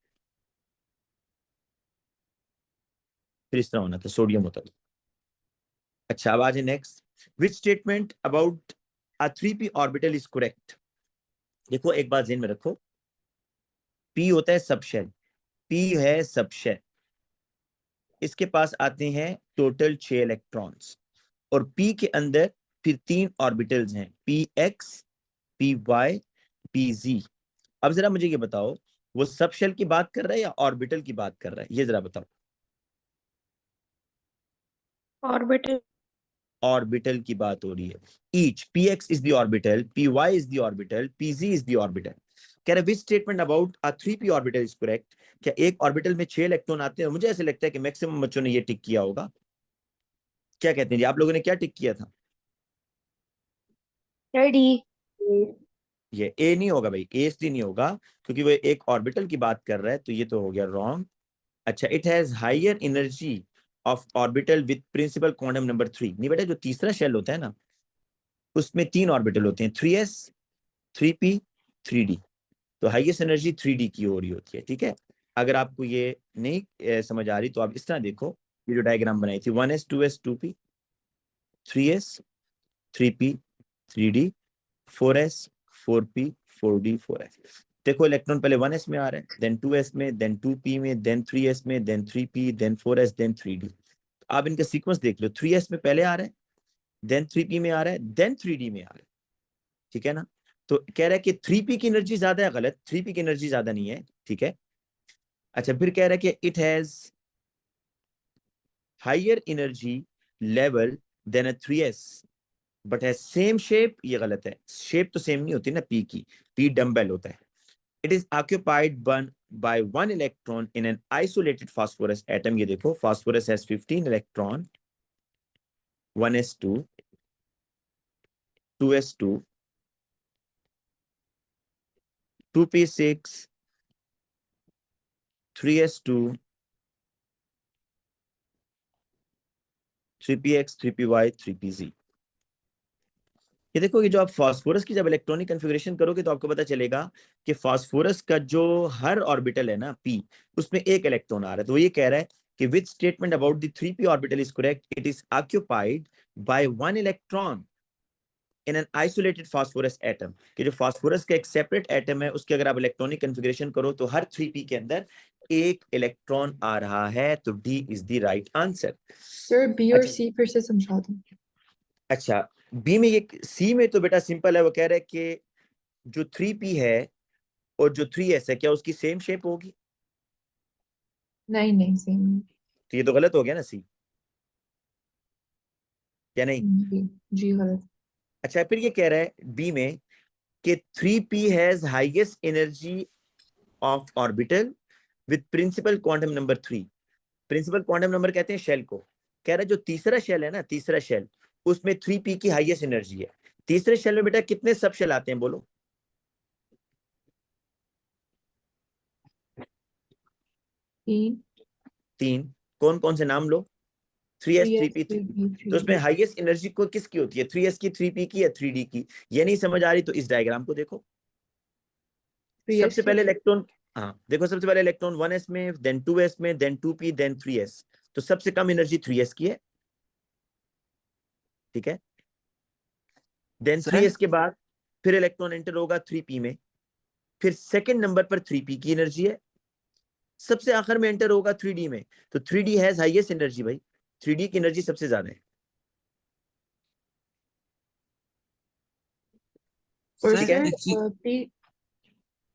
फिर इस तरह होना था, सोडियम होता तो। अच्छा अब आ जाए next. Which statement about a 3p orbital is correct? देखो एक बात ध्यान में रखो, p होता है सबशेल, p है सबशेल, इसके पास आते हैं टोटल 6 इलेक्ट्रॉन्स, और p के अंदर फिर 3 ऑर्बिटल्स हैं, px p y p z. अब जरा मुझे ये बताओ, वो सब शेल की बात कर रहा है या ऑर्बिटल की बात कर रहा है, ये जरा बताओ। ऑर्बिटल। ऑर्बिटल की बात हो रही है। Each p x is the orbital, p y is the orbital, p z is the orbital. कह रहे which statement about a 3p orbital is correct. क्या एक ऑर्बिटल में 6 इलेक्ट्रॉन आते हैं? मुझे ऐसे लगता है कि मैक्सिमम बच्चों ने ये टिक किया होगा। क्या कहते हैं जी, आप लोगों ने क्या टिक किया था? रेडी। ये ए नहीं होगा भाई, ए इसलिए नहीं होगा क्योंकि वो एक ऑर्बिटल की बात कर रहा है, तो ये तो हो गया रॉन्ग। अच्छा, it has higher energy of orbital with principal quantum number 3। नहीं बेटा, जो तीसरा शेल होता है ना, उसमें 3 ऑर्बिटल होते हैं, 3s 3p 3d। तो हाईएस्ट एनर्जी 3d की हो रही होती है, ठीक है। अगर आपको ये नहीं समझ आ रही तो आप इस तरह देखो, ये जो डायग्राम बनाई थी, 1s 2s 2p 3s 3p 3d 4s 4p 4d 4s। देखो इलेक्ट्रॉन पहले 1s में आ रहा है, देन 2s में, देन 2p में, देन 3s में, then 3p, then 4s, then 3d। आप इनका सीक्वेंस देख लो, 3s में पहले आ रहा है, देन 3p में आ रहा है, देन 3d में आ रहा है, ठीक है ना। तो कह रहा है कि 3p की एनर्जी ज्यादा है, गलत, 3p की एनर्जी ज्यादा नहीं है, ठीक है। अच्छा, फिर कह रहा है कि it has higher energy level than a 3s but has same shape. ये गलत है, शेप तो सेम नहीं होती ना पी की, पी डम्बेल होता है। It is occupied by one electron in an isolated phosphorus atom। ये देखो, phosphorus has 15 electron, 1s2 2s2 2p6 3s2 3px 3py 3pz। ये देखो, ये जो आप फास्फोरस की जब इलेक्ट्रॉनिक कन्फिग्रेशन करोगे तो आपको पता चलेगा कि फास्फोरस का जो हर ऑर्बिटल है ना पी, उसमें एक इलेक्ट्रॉन आ रहा है। तो वो ये कह रहा है कि विच statement about the 3p orbital is correct. It is occupied by one electron in an isolated phosphorus atom. कि जो फास्फोरस का एक सेपरेट एटम है, उसके अगर आप इलेक्ट्रॉनिक कन्फिग्रेशन करो तो हर 3p के अंदर एक इलेक्ट्रॉन आ रहा है। तो D is the right answer. Sir B और अच्छा, सी फिर से समझा दो। अच्छा, बी में, ये सी में तो बेटा सिंपल है। वो कह रहा है कि जो 3p है और जो 3s है, क्या उसकी सेम शेप होगी? नहीं नहीं सेम। तो ये तो गलत हो गया ना सी, या नहीं? जी जी गलत। अच्छा, फिर ये कह रहा है बी में कि 3p has highest energy of orbital with principal quantum number 3। Principal quantum number कहते हैं शेल को। कह रहा है जो तीसरा शेल है ना, तीसरा शेल, उसमें 3p की हाईएस्ट एनर्जी है। तीसरे शेल में बेटा कितने सब शेल आते हैं, बोलो? 3 3। कौन कौन से नाम लो? 3s 3s 3p 3d। 3p तो उसमें 3d। हाईएस्ट एनर्जी को किसकी होती है, 3s की, 3p की या 3d की? ये नहीं समझ आ रही तो इस डायग्राम को देखो। 3s सबसे की। पहले इलेक्ट्रॉन, हाँ देखो, सबसे पहले इलेक्ट्रॉन 1s में, देन 2s में, देन 2p, देन 3s। तो सबसे कम एनर्जी 3s की है, ठीक है। देन सर 3s के बाद फिर इलेक्ट्रॉन एंटर होगा 3p में, फिर सेकंड नंबर पर 3p की एनर्जी है, सबसे आखिर में एंटर होगा 3d में। तो 3d हैज हाईएस्ट एनर्जी भाई, 3d की एनर्जी सबसे ज्यादा है, और ठीक सर है। सर एक चीज। पी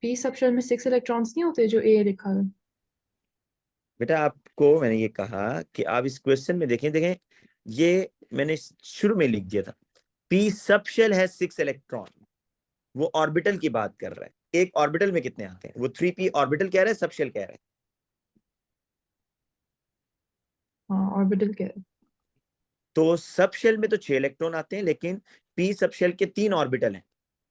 पी सबशेल में 6 इलेक्ट्रॉन्स नहीं होते जो ए लिखा है। बेटा आपको मैंने ये कहा कि आप इस क्वेश्चन में देखें, देखें, ये मैंने शुरू में लिख दिया था, पी सब शेल है 6 इलेक्ट्रॉन। वो ऑर्बिटल की बात कर रहा है, एक ऑर्बिटल में कितने आते हैं, वो 3p ऑर्बिटल कह रहा है, सब शेल कह रहा है। हाँ ऑर्बिटल के। तो सब शेल में तो 6 इलेक्ट्रॉन आते हैं, लेकिन पी सब शेल के 3 ऑर्बिटल हैं,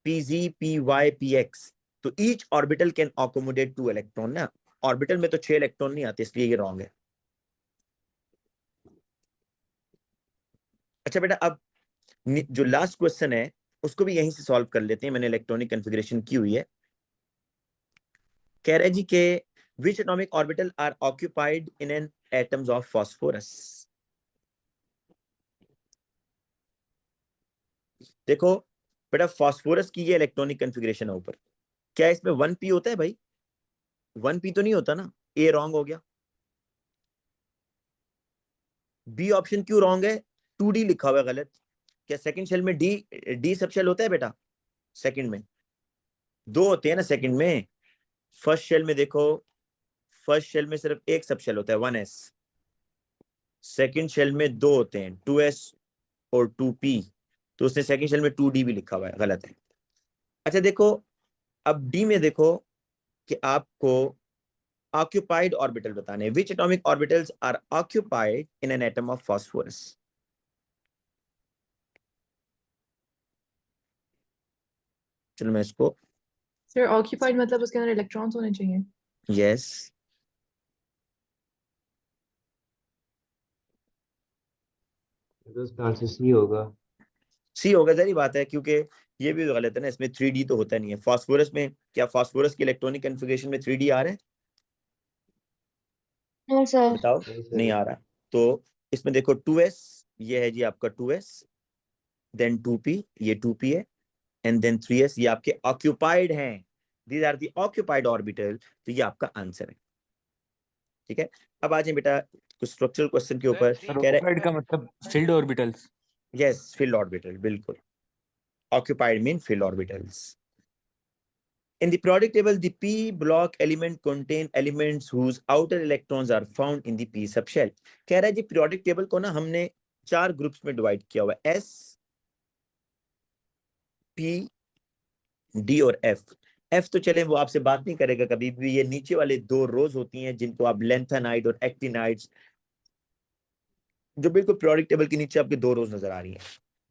pz py px। तो each orbital can accommodate 2 electron ना। ऑर्बिटल में तो 6 इलेक्ट्रॉन नहीं आते, इसलिए ये रॉन्ग है। अच्छा बेटा, अब जो लास्ट क्वेश्चन है उसको भी यहीं से सॉल्व कर लेते हैं, मैंने इलेक्ट्रॉनिक कन्फिग्रेशन की हुई है। कह रहा है जी के which atomic orbital are occupied in an atoms of phosphorus. देखो बेटा, फास्फोरस की ये इलेक्ट्रॉनिक कन्फिग्रेशन है ऊपर, क्या इसमें 1p होता है भाई? 1p तो नहीं होता ना, ए रॉन्ग हो गया। बी ऑप्शन क्यों रॉन्ग है? 2d लिखा हुआ है गलत। क्या सेकंड शेल में डी डी सब शेल होता है बेटा? सेकंड में दो होते हैं ना, सेकंड में। फर्स्ट शेल में देखो, फर्स्ट शेल में सिर्फ एक सब शेल होता है 1s, सेकंड शेल में दो होते हैं 2s और 2p, तो उसने सेकंड शेल में 2d भी लिखा हुआ है, गलत है। अच्छा देखो, अब डी में देखो कि आपको ऑक्यूपाइड ऑर्बिटल बताने हैं। Which atomic orbitals are occupied in an atom of phosphorus? चलो मैं इसको, सर ऑक्यूपाइड मतलब उसके अंदर इलेक्ट्रॉन्स होने चाहिए। यस, तो इसका आंसर सी होगा। सी होगा, जरी बात है, क्योंकि ये भी गलत है ना, इसमें 3D तो होता नहीं है फास्फोरस में। क्या फास्फोरस की इलेक्ट्रॉनिक कन्फिगरेशन में 3D आ रहा है? No sir. बताओ। नहीं नहीं सर। आ रहा। तो इसमें देखो 2s, ये है जी आपका 2s, देन 2p, ये 2p है, एंड देन 3s, ये आपके ऑक्यूपाइड हैं। These are the occupied orbital, तो ये आपका आंसर है। ठीक है, अब आ जाए बेटा कुछ स्ट्रक्चरल क्वेश्चन के ऊपर। सर कह रहे, ऑक्यूपाइड का मतलब field orbitals. Yes, filled orbital, बिल्कुल। occupied mean field orbitals. In the periodic table, the p block element contain elements whose outer electrons are found in the p subshell. कह रहा है जी periodic table को ना हमने चार ग्रुप्स में divide किया हुआ है, s, p, d और f। f तो चले वो आपसे बात नहीं करेगा कभी भी, ये नीचे वाले दो रोज होती हैं जिनको आप लेंथेनाइड और एक्टिनाइड्स, जो बिल्कुल periodic टेबल के नीचे आपके दो रोज नजर आ रही हैं।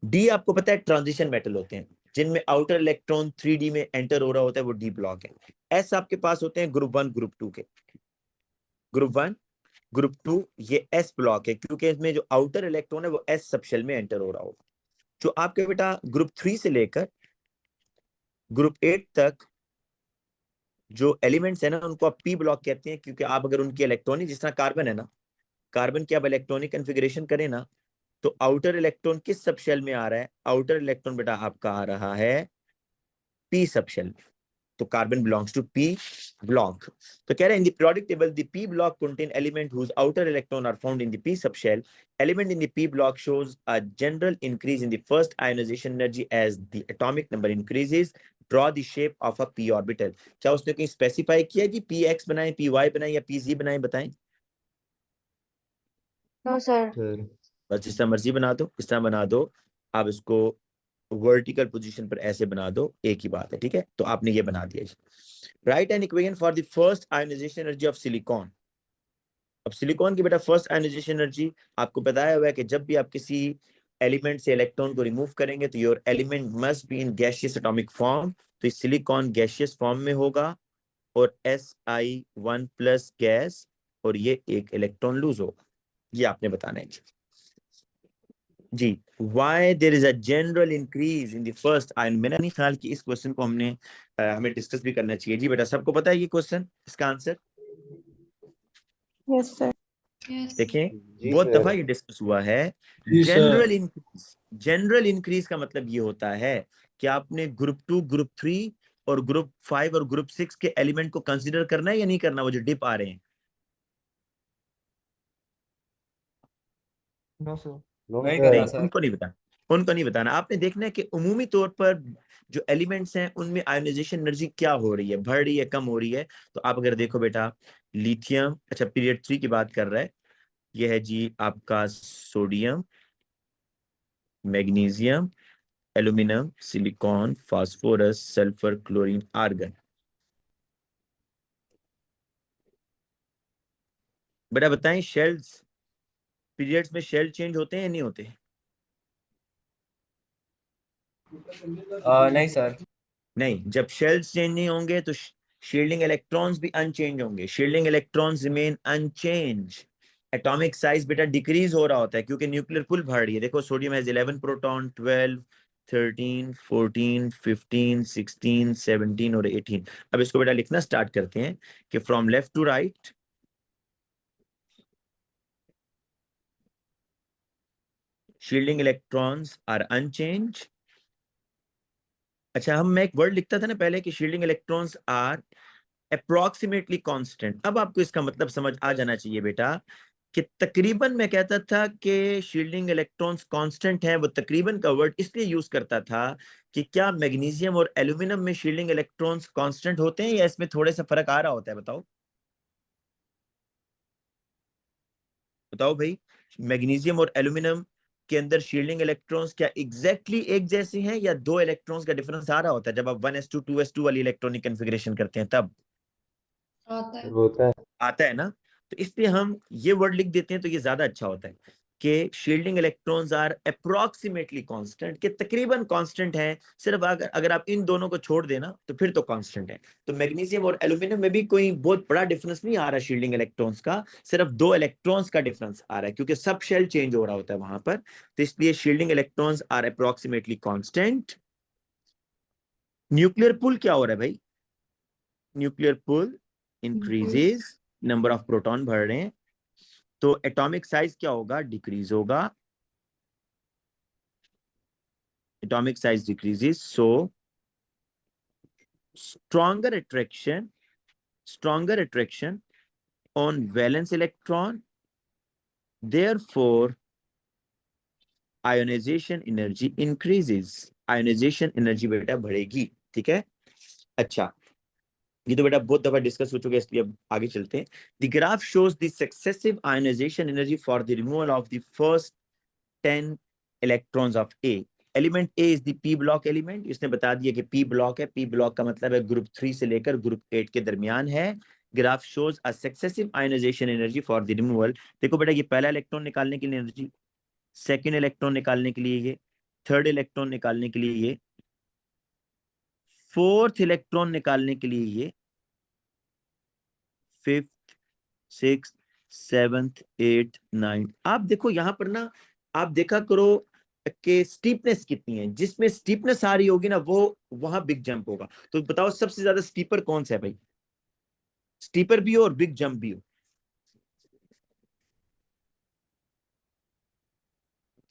डी आपको पता है ट्रांजिशन मेटल होते हैं, जिनमें आउटर इलेक्ट्रॉन 3D में एंटर हो रहा होता है, वो डी ब्लॉक है। एस आपके पास होते हैं ग्रुप 1 ग्रुप 2 के, ग्रुप 1 ग्रुप 2, ये एस ब्लॉक है, क्योंकि इसमें जो आउटर इलेक्ट्रॉन है वो एस सबशेल में एंटर हो रहा होगा। जो आपके बेटा ग्रुप 3 से लेकर ग्रुप 8 तक जो एलिमेंट्स है ना, उनको आप पी ब्लॉक कहते हैं, क्योंकि आप अगर उनकी इलेक्ट्रॉनिक, जिस तरह कार्बन है ना, कार्बन की आप इलेक्ट्रॉनिक कन्फिग्रेशन करें ना, तो आउटर इलेक्ट्रॉन किस सब शेल में आ रहा है? आउटर इलेक्ट्रॉन बेटा आपका आ रहा है पी सब शेल। तो carbon belongs to P block. तो कह रहे हैं in the periodic table the p block contain element whose outer electron are found in the p subshell. Element in the p block shows a general increase in the first ionization energy as the atomic number increases. Draw the shape of a p orbital. क्या उसने कहीं specify किया जी px बनाएं, py बनाएं या pz बनाएं? बताएं। No sir. Sir बस जिस तरह मर्जी बना दो, इस तरह बना दो, आप इसको वर्टिकल पोजीशन पर ऐसे बना दो, एक ही बात है। ठीक है, तो आपने ये बना दिया। Write an equation for the first ionization energy of silicon. अब सिलिकॉन की बेटा फर्स्ट आयोनाइजेशन एनर्जी आपको बताया हुआ है कि जब भी आप किसी एलिमेंट से इलेक्ट्रॉन को रिमूव करेंगे तो your element must be in gaseous atomic form. तो सिलिकॉन गैसियस फॉर्म में होगा, और Si1+ गैस, और ये एक इलेक्ट्रॉन लूज होगा। ये आपने बताना है जी। Why there is a general increase in the first ion? मेरा नहीं ख्याल कि इस क्वेश्चन को हमें डिस्कस भी करना चाहिए जी। बेटा सबको पता है ये क्वेश्चन, इसका आंसर? Yes sir. देखें, जी बहुत दफा सर। ये डिस्कस हुआ है। जी sir. General increase, general increase का मतलब ये होता है कि आपने ग्रुप 2 ग्रुप 3 और ग्रुप 5 और ग्रुप 6 के एलिमेंट को कंसीडर करना है या नहीं करना, वो जो डिप आ रहे हैं? No sir. नो नहीं सर। करना नहीं, सर। उनको नहीं बताना, उनको नहीं बताना। आपने देखना है कि उमूमी तौर पर जो एलिमेंट्स हैं उनमें आयोनाइजेशन एनर्जी क्या हो रही है, बढ़ रही है, कम हो रही है। तो आप अगर देखो बेटा, लिथियम, अच्छा पीरियड 3 की बात कर रहा है, ये है जी आपका sodium, magnesium, aluminium, silicon, phosphorus, sulphur, chlorine, argon. बेटा बताएं, शेल्स, पीरियड्स में शेल चेंज होते हैं या नहीं होते? नहीं सर। नहीं, जब शेल्स चेंज नहीं होंगे तो शील्डिंग इलेक्ट्रॉन्स भी अनचेंज होंगे। Shielding electrons remain unchanged. Atomic size बेटा डिक्रीज हो रहा होता है, क्योंकि न्यूक्लियर पुल बढ़ रही है। देखो सोडियम हैज 11 प्रोटॉन, 12, 13, 14, 15, 16, 17 और 18। अब इसको बेटा लिखना स्टार्ट करते हैं कि from left to right shielding electrons are unchanged. अच्छा, मैं एक वर्ड लिखता था ना पहले कि shielding electrons are approximately constant. अब आपको इसका मतलब समझ आ जाना चाहिए बेटा कि तकरीबन, मैं कहता था कि शील्डिंग इलेक्ट्रॉन्स कांस्टेंट है, वो तकरीबन का वर्ड इसलिए यूज करता था कि क्या मैग्नीशियम और एल्यूमिनियम में शील्डिंग इलेक्ट्रॉन्स कांस्टेंट होते हैं या इसमें थोड़े सा फर्क आ रहा होता है? बताओ बताओ भाई, मैग्नीशियम और एल्यूमिनियम के अंदर शील्डिंग इलेक्ट्रॉन्स क्या एग्जैक्टली एक जैसे हैं या दो इलेक्ट्रॉन्स का डिफरेंस आ रहा होता है जब आप 1s2 2s2 वाली इलेक्ट्रॉनिक कॉन्फ़िगरेशन करते हैं? तब आता है। होता है। आता है ना? तो इसलिए हम ये वर्ड लिख देते हैं तो ये ज्यादा अच्छा होता है कि shielding electrons are approximately constant, के तकरीबन कांस्टेंट है। सिर्फ अगर आप इन दोनों को छोड़ देना तो फिर तो कांस्टेंट है। तो मैग्नीशियम और एल्यूमिनियम में भी कोई बहुत बड़ा डिफरेंस नहीं आ रहा शील्डिंग इलेक्ट्रॉन्स का, सिर्फ दो इलेक्ट्रॉन्स का डिफरेंस आ रहा है क्योंकि सब शेल चेंज हो रहा होता है वहां पर। तो इसलिए shielding electrons are approximately constant. Nuclear pull क्या हो रहा है भाई? Nuclear pull increases, number of proton बढ़ रहे हैं, तो एटॉमिक साइज क्या होगा? डिक्रीज होगा। Atomic size decreases, so stronger attraction stronger attraction on valence electron, therefore ionization energy increases। ionization energy बेटा बढ़ेगी, ठीक है? अच्छा, ये तो बेटा बहुत दफा डिस्कस हो चुका है, इसलिए अब आगे चलते हैं। The graph shows the successive ionization energy for the removal of the first 10 electrons of A. Element A is the p block element. इसने बता दिया कि पी ब्लॉक है। पी ब्लॉक का मतलब है ग्रुप 3 से लेकर ग्रुप 8 के दरमियान है। Graph shows a successive ionization energy for the removal. देखो बेटा, ये पहला इलेक्ट्रॉन निकालने के लिए एनर्जी, सेकेंड इलेक्ट्रॉन निकालने के लिए ये, थर्ड इलेक्ट्रॉन निकालने के लिए ये, फोर्थ इलेक्ट्रॉन निकालने के लिए ये, fifth, six, seventh, eight, nine. आप देखो यहां पर ना, आप देखा करो कि स्टीपनेस कितनी है। जिसमें स्टीपनेस आ रही होगी ना वो वहां बिग जंप होगा। तो बताओ सबसे ज्यादा स्टीपर कौन सा है भाई? स्टीपर भी हो और बिग जंप भी हो।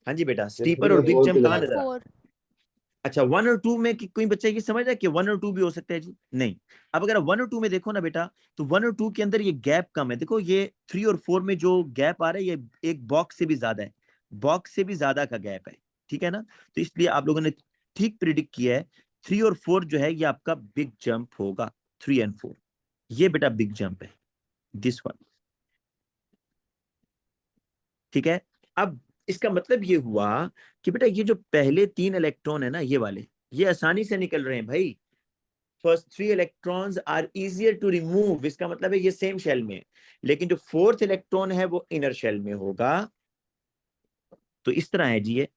हाँ जी बेटा, या स्टीपर 3 और या बिग 4 जंप के कहां दरमियान। नजर? अच्छा, 1 और 2 में कि कोई बच्चा ये समझ रहा है कि 1 और 2 भी हो सकता है? जी नहीं। अब अगर 1 और 2 में देखो ना बेटा, तो 1 और 2 के अंदर ये गैप कम है। देखो ये 3 और 4 में जो गैप आ रहा है ये एक बॉक्स से भी ज्यादा है, बॉक्स से भी ज्यादा का गैप है, ठीक है ना? तो इसलिए आप लोगों ने ठीक प्रिडिक्ट किया है, 3 और 4 जो है ये आपका बिग जंप होगा। 3 एंड 4 ये बेटा बिग जंप है, दिस वन, ठीक है? अब इसका मतलब ये हुआ कि बेटा ये जो पहले 3 इलेक्ट्रॉन है ना, ये वाले, ये आसानी से निकल रहे हैं भाई। First 3 electrons are easier to remove, इसका मतलब है ये सेम शेल में है। लेकिन जो फोर्थ इलेक्ट्रॉन है वो इनर शेल में होगा। तो इस तरह है जी ये,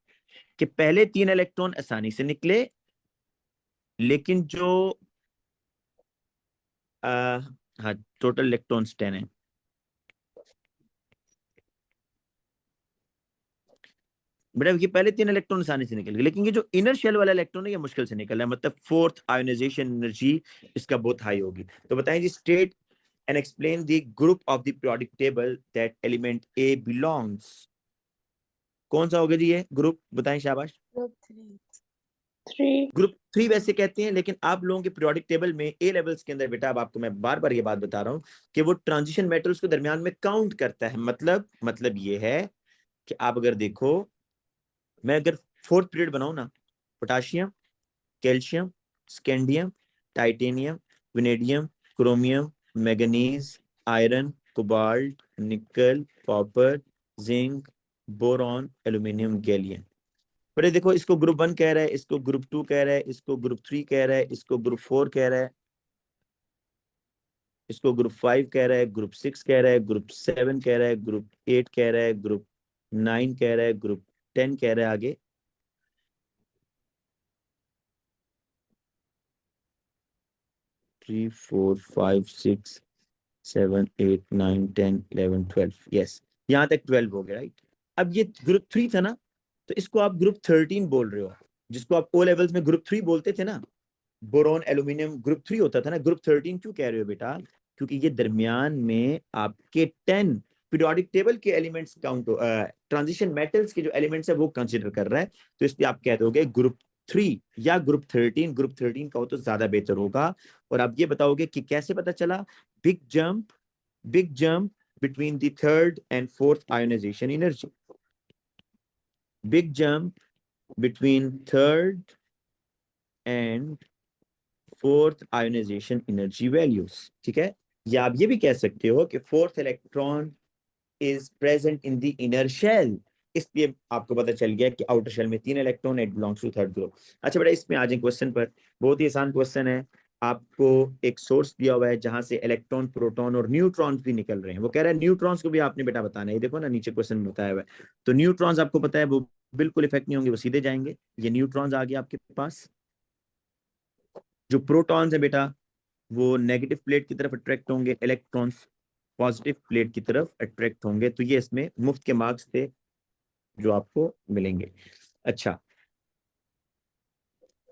कि पहले 3 इलेक्ट्रॉन आसानी से निकले, लेकिन जो हाँ, टोटल इलेक्ट्रॉन्स 10 है बेटा। ये पहले 3 इलेक्ट्रॉन आसानी से निकल गए, लेकिन ये जो इनर शेल वाला इलेक्ट्रॉन है ये मुश्किल से निकल रहा है। मतलब फोर्थ आयोनाइजेशन एनर्जी इसका बहुत हाई होगी। तो बताएं जी, state and explain the group of the periodic table that element A belongs. कौन सा होगा जी ये ग्रुप? बताएं, शाबाश। ग्रुप 3। 3। ग्रुप 3 वैसे कहते हैं, लेकिन आप लोगों के पीरियोडिक टेबल में ए लेवल्स के अंदर बेटा, अब आपको मैं बार बार ये बात बता रहा हूँ कि वो ट्रांजिशन मेटल्स को दरमियान में काउंट करता है। मतलब ये है कि आप अगर देखो, मैं अगर फोर्थ पीरियड बनाऊं ना, potassium, calcium, scandium, titanium, vanadium, chromium, manganese, iron, cobalt, nickel, copper, zinc, boron, aluminium, gallium. पर ये देखो, इसको ग्रुप 1 कह रहा है, इसको ग्रुप 2 कह रहा है, इसको ग्रुप 3 कह रहा है, इसको ग्रुप 4 कह रहा है, इसको ग्रुप 5 कह रहा है, ग्रुप 6 कह रहा है, ग्रुप 7 कह रहा है, ग्रुप 8 कह रहा है, ग्रुप 9 कह रहा है, ग्रुप 10 कह रहा है। आगे 3 4 5 6 7 8 9 10 11 12, यस, यहाँ तक 12 हो गया, राइट? अब ये ग्रुप 3 था ना, तो इसको आप ग्रुप 13 बोल रहे हो, जिसको आप ओ लेवल्स में ग्रुप 3 बोलते थे ना। बोरोन एल्यूमिनियम ग्रुप 3 होता था ना। ग्रुप 13 क्यों कह रहे हो बेटा? क्योंकि ये दरमियान में आपके 10 पीरियोडिक टेबल के एलिमेंट्स काउंट, ट्रांजिशन मेटल्स के जो एलिमेंट्स है वो कंसिडर कर रहा है। तो इसलिए आप कह दोगे ग्रुप 3 या ग्रुप 13। ग्रुप 13 का हो तो ज्यादा बेहतर होगा। और आप ये बताओगे कि कैसे पता चला? Big jump, big jump between the third and fourth ionization energy. Big jump between third and fourth ionization energy values. ठीक है, या आप ये भी कह सकते हो कि fourth electron is present in the inner shell, इसलिए आपको पता चल गया कि आउटर शेल में 3 electron, it belongs to third group. अच्छा बेटा, इसमें आ जाए क्वेश्चन पर, बहुत ही आसान क्वेश्चन है। आपको एक सोर्स दिया हुआ है जहां से इलेक्ट्रॉन, प्रोटॉन और न्यूट्रॉन्स भी निकल रहे हैं। वो कह रहा है न्यूट्रॉन्स को भी आपने बेटा बताना है। ये देखो ना, नीचे क्वेश्चन में बताया हुआ है। तो न्यूट्रॉन्स आपको पता है वो बिल्कुल इफेक्ट नहीं होंगे, वो सीधे जाएंगे। ये न्यूट्रॉन्स आ गए आपके पास। जो प्रोटॉन्स है बेटा, वो नेगेटिव प्लेट की तरफ अट्रैक्ट होंगे, इलेक्ट्रॉन्स पॉजिटिव प्लेट की तरफ अट्रैक्ट होंगे। तो ये इसमें मुफ्त के मार्क्स थे जो आपको मिलेंगे। अच्छा,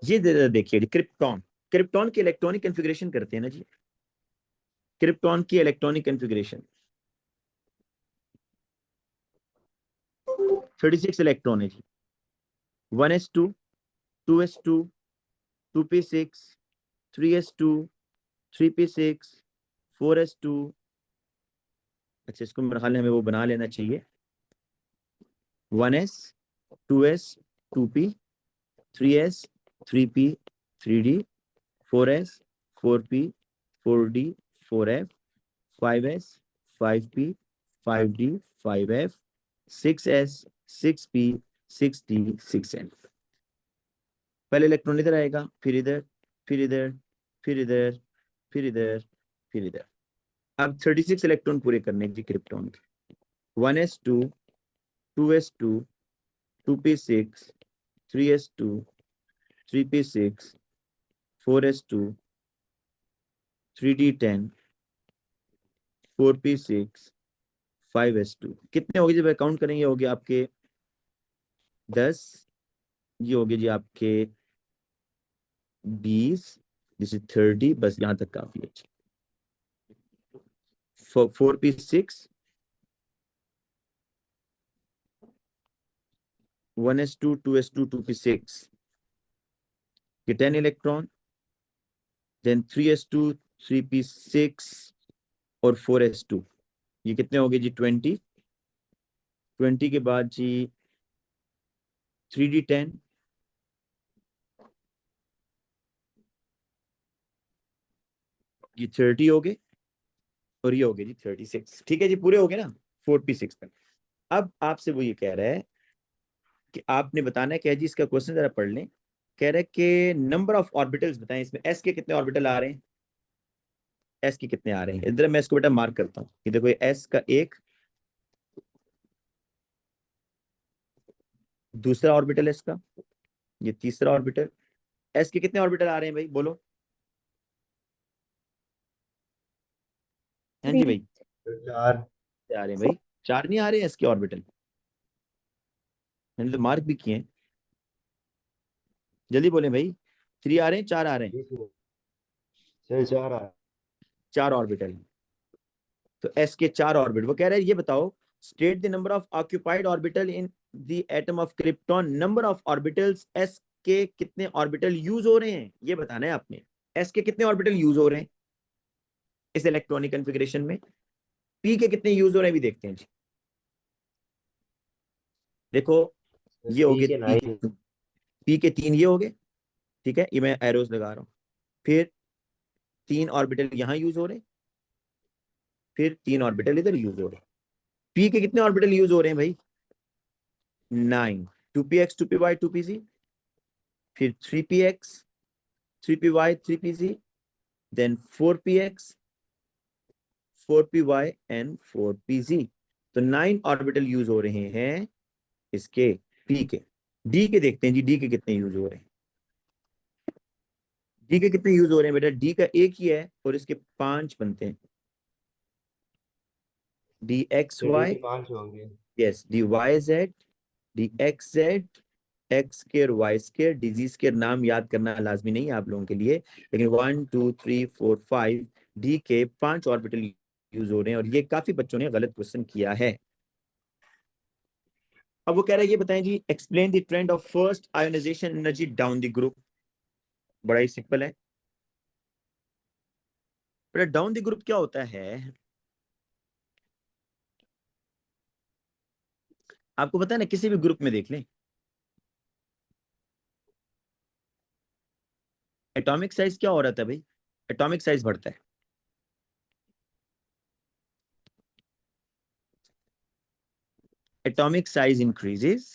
ये देखिए क्रिप्टॉन। क्रिप्टॉन की इलेक्ट्रॉनिक कन्फिग्रेशन करते हैं ना जी। क्रिप्टॉन की इलेक्ट्रॉनिक कन्फिग्रेशन 36 इलेक्ट्रॉन है जी। 1s2, 2s2, 2p6, 3s2, 3p6, 4s2। अच्छा, इसको मेरे ख्याल में हमें वो बना लेना चाहिए। 1s, 2s, 2p, 3s, 3p, 3d, 4s, 4p, 4d, 4f, 5s, 5p, 5d, 5f, 6s, 6p, 6d, 6f। पहले इलेक्ट्रॉन इधर आएगा, फिर इधर, फिर इधर, फिर इधर, फिर इधर, फिर इधर। अब 36 इलेक्ट्रॉन पूरे करने जी क्रिप्टॉन के। 1s2, 2s2, 2p6, 3s2, 3p6, 4s2, 3d10, 4p6, 5s2। कितने हो गए जब काउंट करेंगे? हो गए आपके 10। ये हो गए जी आपके 20, जैसे 30। बस यहाँ तक काफी है। 4p6, 1s2, 2s2, 2p6, ये 10 इलेक्ट्रॉन। देन 3s2, 3p6 और 4s2, ये कितने हो गए जी? 20। 20 के बाद जी 3d10, ये 30 हो गए, और ये हो गए जी 36। ठीक है जी, पूरे हो गए ना 4p6 तक। अब आपसे वो ये कह रहा है कि आपने बताना है, क्या जी इसका क्वेश्चन जरा पढ़ लें। कह रहा है कि नंबर ऑफ ऑर्बिटल्स बताएं, इसमें एस के कितने ऑर्बिटल आ रहे हैं? एस के कितने आ रहे हैं? इधर मैं इसको बेटा मार्क करता हूँ। ये देखो, एस का एक, दूसरा ऑर्बिटल है इसका, ये तीसरा ऑर्बिटल। एस के कितने ऑर्बिटल आ रहे हैं भाई, बोलो। हाँ जी 3। भाई, 4। आ रहे हैं भाई। 4 नहीं आ रहे हैं एस के ऑर्बिटल? मैंने तो मार्क भी किए हैं। जल्दी बोले भाई, 3 आ रहे हैं, 4 आ रहे हैं? चल 4 आ। 4 ऑर्बिटल। तो एस के 4 ऑर्बिट। वो कह रहा है ये बताओ, state the number of occupied orbital in the atom of krypton. Number of orbitals S के कितने ऑर्बिटल यूज हो रहे हैं, ये बताना है आपने। एस के कितने ऑर्बिटल यूज हो रहे हैं इस इलेक्ट्रॉनिक कन्फिग्रेशन में? पी के कितने यूज हो रहे हैं भी देखते हैं जी। देखो, ये हो पी गए के पी 9। के, पी के 3 ये हो गए। ठीक है, ये मैं एरोस लगा रहा हूँ। फिर 3 ऑर्बिटल यहाँ यूज हो रहे हैं, फिर 3 ऑर्बिटल इधर यूज हो रहे हैं। पी के कितने ऑर्बिटल यूज हो रहे हैं भाई? 9। 2px, 2py, 2pz, फिर 3px, 3py, 3pz, then 4px, 4py and 4pz। तो 9 ऑर्बिटल यूज हो रहे हैं इसके, पी के। डी के देखते हैं जी, डी के कितने यूज हो रहे हैं। डी के कितने यूज हो रहे हैं बेटा? डी का एक ही है और इसके 5 बनते हैं। डी एक्स डी वाई, के 5 होंगे। Yes, d y z, d x z, x square, y square. D z square नाम याद करना लाजमी नहीं है आप लोगों के लिए, लेकिन 1 2 3 4 5 डी के 5 ऑर्बिटल यूज हो रहे हैं, और ये काफी बच्चों ने गलत क्वेश्चन किया है। अब वो कह रहा है ये बताएं जी, explain the trend of first ionization energy down the group. बड़ा ही सिंपल है बेटा। डाउन द ग्रुप क्या होता है? आपको पता है ना, किसी भी ग्रुप में देख लें, एटॉमिक साइज क्या हो रहा था भाई? एटॉमिक साइज बढ़ता है। Atomic size increases,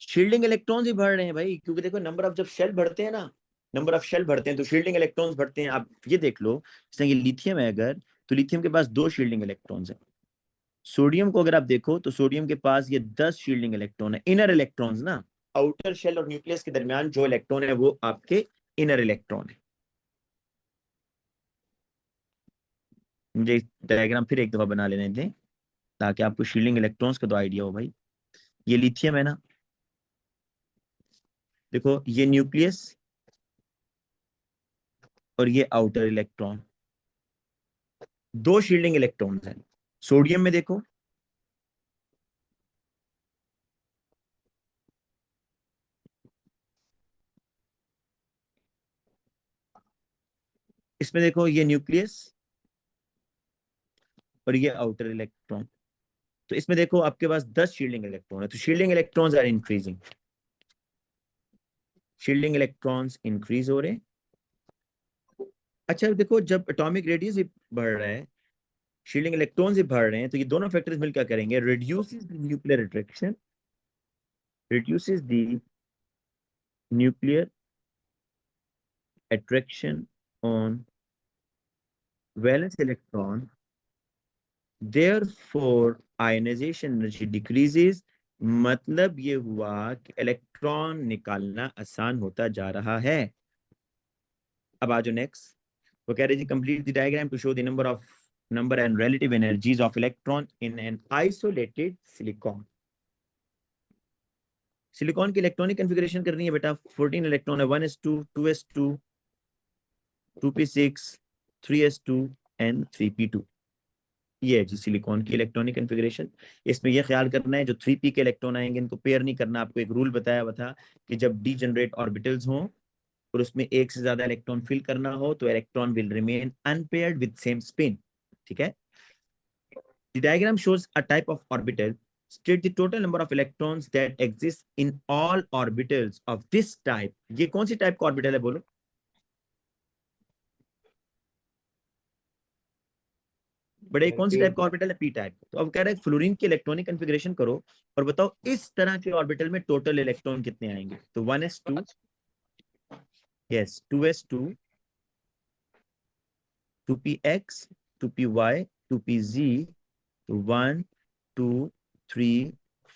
shielding electrons भी बढ़ रहे हैं भाई, क्योंकि देखो नंबर ऑफ जब शेल बढ़ते हैं ना, नंबर ऑफ शेल बढ़ते हैं तो शील्डिंग इलेक्ट्रॉन्स बढ़ते हैं। आप ये देख लो, जैसे ये लिथियम है अगर, तो लिथियम के पास 2 शील्डिंग इलेक्ट्रॉन्स है। सोडियम को अगर आप देखो तो सोडियम के पास ये 10 शील्डिंग इलेक्ट्रॉन है, इनर इलेक्ट्रॉन्स ना। आउटर शेल और न्यूक्लियस के दरमियान जो इलेक्ट्रॉन है वो आपके इनर इलेक्ट्रॉन है। मुझे डायग्राम फिर एक दफा बना लेने दें ताकि आपको शील्डिंग इलेक्ट्रॉन्स का तो आइडिया हो भाई। ये लिथियम है ना, देखो ये न्यूक्लियस और ये आउटर इलेक्ट्रॉन, 2 शील्डिंग इलेक्ट्रॉन्स हैं। सोडियम में देखो, इसमें देखो ये न्यूक्लियस और ये आउटर इलेक्ट्रॉन, तो इसमें देखो आपके पास 10 शील्डिंग इलेक्ट्रॉन है, तो shielding electrons are increasing, shielding electrons increase हो रहे हैं। अच्छा देखो, जब एटॉमिक रेडियस भी बढ़ रहा है, शील्डिंग इलेक्ट्रॉन्स भी बढ़ रहे हैं, तो ये दोनों फैक्टर्स मिल क्या करेंगे? Reduces the nuclear attraction, reduces the nuclear attraction on valence electron, therefore ionization energy decreases। मतलब ये हुआ कि इलेक्ट्रॉन निकालना आसान होता जा रहा है। अब आ जाओ नेक्स्ट, वो कह रहे जी complete the diagram to show the number and relative energies of electron in an isolated silicon. Silicon की इलेक्ट्रॉनिक कॉन्फ़िगरेशन करनी है बेटा, 14 इलेक्ट्रॉन है, 1s2 2s2 2p6 3s2 and 3p2। ये है जी सिलिकॉन की इलेक्ट्रॉनिक कॉन्फ़िगरेशन। इसमें यह ख्याल करना है जो 3p के इलेक्ट्रॉन आएंगे इनको पेयर नहीं करना। आपको एक रूल बताया हुआ था कि जब डीजनरेट ऑर्बिटल्स हों और उसमें एक से ज्यादा इलेक्ट्रॉन फिल करना हो तो electron will remain unpaired with same spin. ठीक है। The diagram shows a type of orbital, state the total number of electrons that exist in all orbitals of this type। ये कौन सी टाइप का orbital है बोलो? बड़े कौन सी टाइप का ऑर्बिटल है? P type. तो अब कह रहा है फ्लोरीन की इलेक्ट्रॉनिक कॉन्फ़िगरेशन करो और बताओ इस तरह के ऑर्बिटल में टोटल इलेक्ट्रॉन कितने आएंगे। तो 1s2, yes 2s2, 2px, 2py, 2pz, तो 1 2 3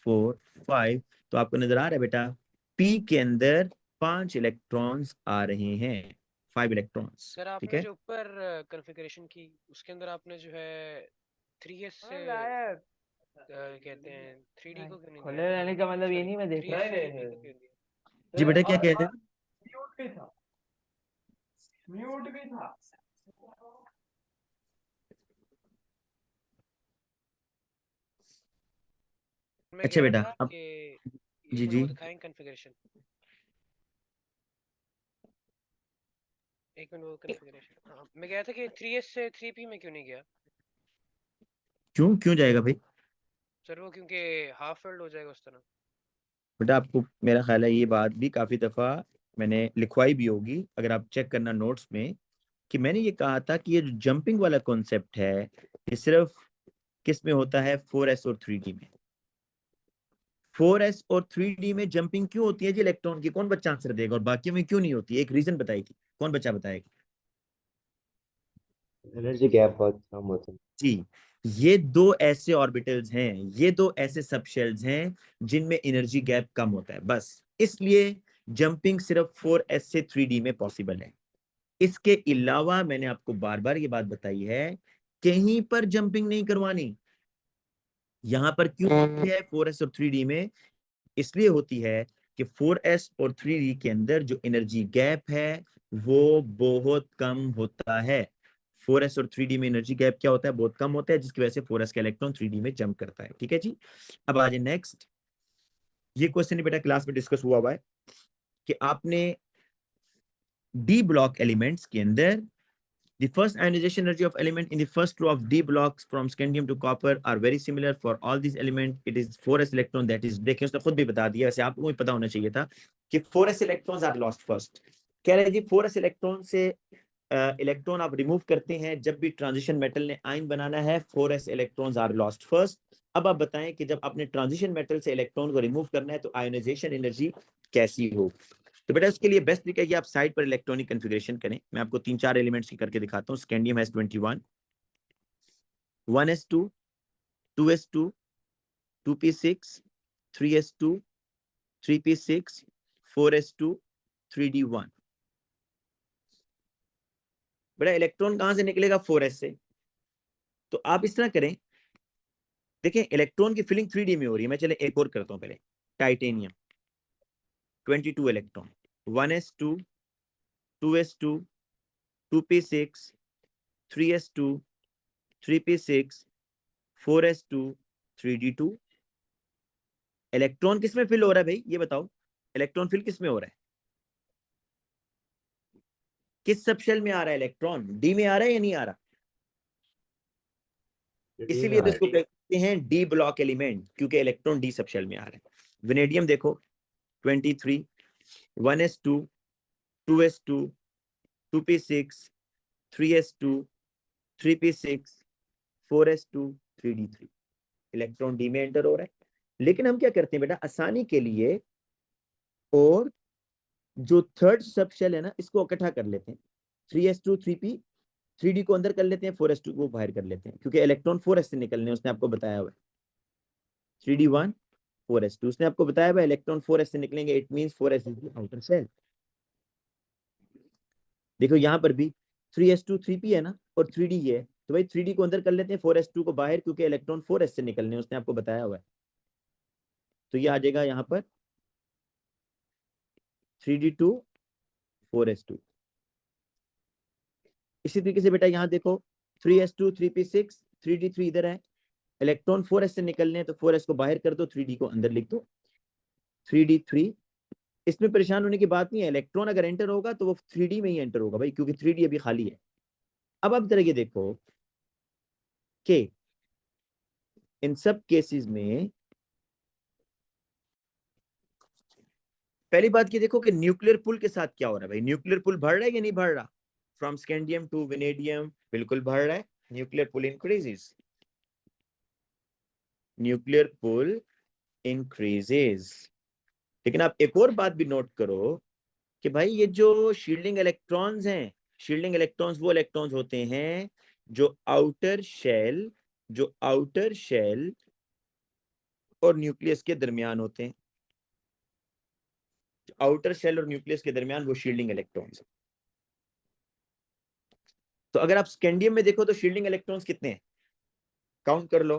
4 5। तो आपको नजर आ रहा है बेटा, पी के अंदर 5 इलेक्ट्रॉन्स आ रहे हैं, 5 इलेक्ट्रॉन्स। सर ठीक आपने है। जो ऊपर कॉन्फ़िगरेशन की उसके अंदर आपने जो है 3s से कहते हैं 3D को क्यों नहीं खुले दिया? रहने का मतलब ये सॉरी नहीं मैं देख 3s से 3p को क्यों दिया? जी बेटा क्या कह रहे हैं? म्यूट भी था। मैं अच्छा कह रहा बेटा था अब, कि जी एक मिनट जी वो दिखाएं कॉन्फ़िगरेशन, एक मिनट वो कॉन्फ़िगरेशन। हाँ मैं कह रहा था कि 3s से 3p में क्यों नहीं गया? क्यों क्यों जाएगा भाई? सर वो क्योंकि हाफ फिल्ड हो जाएगा उस तरह। बेटा आपको मेरा ख्याल है ये बात भी काफी दफा मैंने लिखवाई भी होगी, अगर आप चेक करना नोट्स में, कि मैंने ये कहा था कि ये जो जंपिंग वाला कॉन्सेप्ट है ये सिर्फ किस में होता है? 4s और 3d में। 4s और 3d में जंपिंग क्यों होती है जी इलेक्ट्रॉन की? कौन बच्चा आंसर देगा? और बाकी में क्यों नहीं होती? एक रीजन बताएगी, कौन बच्चा बताएगा? एनर्जी गैप बहुत कम होता है। जी, ये दो ऐसे ऑर्बिटल्स हैं, ये दो ऐसे सबशेल्स हैं जिनमें एनर्जी गैप कम होता है, बस इसलिए जंपिंग सिर्फ 4s से 3d में पॉसिबल है। इसके अलावा मैंने आपको बार बार ये बात बताई है, कहीं पर जंपिंग नहीं करवानी। यहां पर क्यों होती है 4s और 3d में? इसलिए होती है कि 4s और 3d के अंदर जो एनर्जी गैप है वो बहुत कम होता है। 4s और 3d में एनर्जी गैप क्या होता है? बहुत कम होता है, जिसकी वजह से 4s का इलेक्ट्रॉन 3d में जंप करता है। ठीक है जी। अब आ जाए नेक्स्ट। ये क्वेश्चन बेटा क्लास में डिस्कस हुआ हुआ है कि आपने डी ब्लॉक एलिमेंट्स के अंदर The first ionization energy of element in the first row of d blocks from scandium to copper are very similar for all these elements. It is 4s electron that is, देखिए उसने खुद भी बता दिया, वैसे आपको भी पता होना चाहिए था कि 4s electrons are lost first. कह रहे जी 4s इलेक्ट्रॉन से इलेक्ट्रॉन आप रिमूव करते हैं जब भी ट्रांजिशन मेटल ने आयन बनाना है, 4s electrons are lost first. अब आप बताएं कि जब आपने ट्रांजिशन मेटल से इलेक्ट्रॉन को रिमूव करना है तो आयोनाइजेशन एनर्जी कैसी हो. तो बेटा उसके लिए बेस्ट तरीका है कि आप साइड पर इलेक्ट्रॉनिक कन्फिगरेशन करें. मैं आपको 3-4 एलिमेंट्स की करके दिखाता हूँ. Scandium has 21, 1s2, 2s2, 2p6, 3s2, 3p6, 4s2, 3d1. बेटा इलेक्ट्रॉन कहां से निकलेगा? 4s से. तो आप इस तरह करें, देखें इलेक्ट्रॉन की फिलिंग 3d में हो रही है. मैं चले एक और करता हूं. पहले titanium 22 electron, 1s2, 2s2, 2p6, 3s2, 3p6, 4s2, 3d2. Electron किस में फिल हो रहा है भाई? ये बताओ, इलेक्ट्रॉन फिल किस में हो रहा है? किस सबशेल में आ रहा है इलेक्ट्रॉन? डी में आ रहा है या नहीं आ रहा? इसीलिए तो इसको कहते हैं डी ब्लॉक एलिमेंट, क्योंकि इलेक्ट्रॉन डी सबशेल में आ रहा है. वेनेडियम देखो 23, 1s2, 2s2, 2p6, 3s2, 3p6, 4s2, 3d3. Electron D में एंटर हो रहा है. लेकिन हम क्या करते हैं बेटा, आसानी के लिए और जो थर्ड सब शेल है ना, इसको इकट्ठा कर लेते हैं. 3s2, 3p, 3d को अंदर कर लेते हैं, 4s2 को बाहर कर लेते हैं, क्योंकि इलेक्ट्रॉन 4s से निकलने उसने आपको बताया हुआ है. 3d1, 4s2 उसने आपको बताया हुआ है, इलेक्ट्रॉन 4s से निकलेंगे. It means 4s is the outer shell. देखो यहां पर भी 3s2, 3p है ना, और 3d है, तो भाई 3d को अंदर कर लेते हैं, 4s2 को बाहर, क्योंकि इलेक्ट्रॉन 4s से निकलने उसने आपको बताया हुआ है. तो ये आ जाएगा यहाँ पर 3d2, 4s2. इसी तरीके से बेटा यहाँ देखो 3s2, 3p6, 3d3 इधर है, इलेक्ट्रॉन 4s से निकलने हैं, तो 4s को बाहर कर दो, 3d को अंदर लिख दो, 3d3. इसमें परेशान होने की बात नहीं है, इलेक्ट्रॉन अगर एंटर होगा तो वो 3d में ही एंटर होगा भाई, क्योंकि 3d अभी खाली है. अब आप तरह ये देखो कि इन सब केसेस में पहली बात ये देखो कि न्यूक्लियर पुल के साथ क्या हो रहा है भाई. न्यूक्लियर पुल बढ़ रहा है या नहीं बढ़ रहा? फ्रॉम स्कैंडियम टू वेनेडियम बिल्कुल बढ़ रहा है. Nuclear pull increases, nuclear pull increases. लेकिन आप एक और बात भी नोट करो कि भाई ये जो शील्डिंग इलेक्ट्रॉन्स हैं, शील्डिंग इलेक्ट्रॉन्स वो इलेक्ट्रॉन्स होते हैं जो आउटर शेल और न्यूक्लियस के दरमियान होते हैं. आउटर शेल और न्यूक्लियस के दरमियान वो शील्डिंग इलेक्ट्रॉन्स. तो अगर आप स्कैंडियम में देखो तो शील्डिंग इलेक्ट्रॉन्स कितने हैं, काउंट कर लो.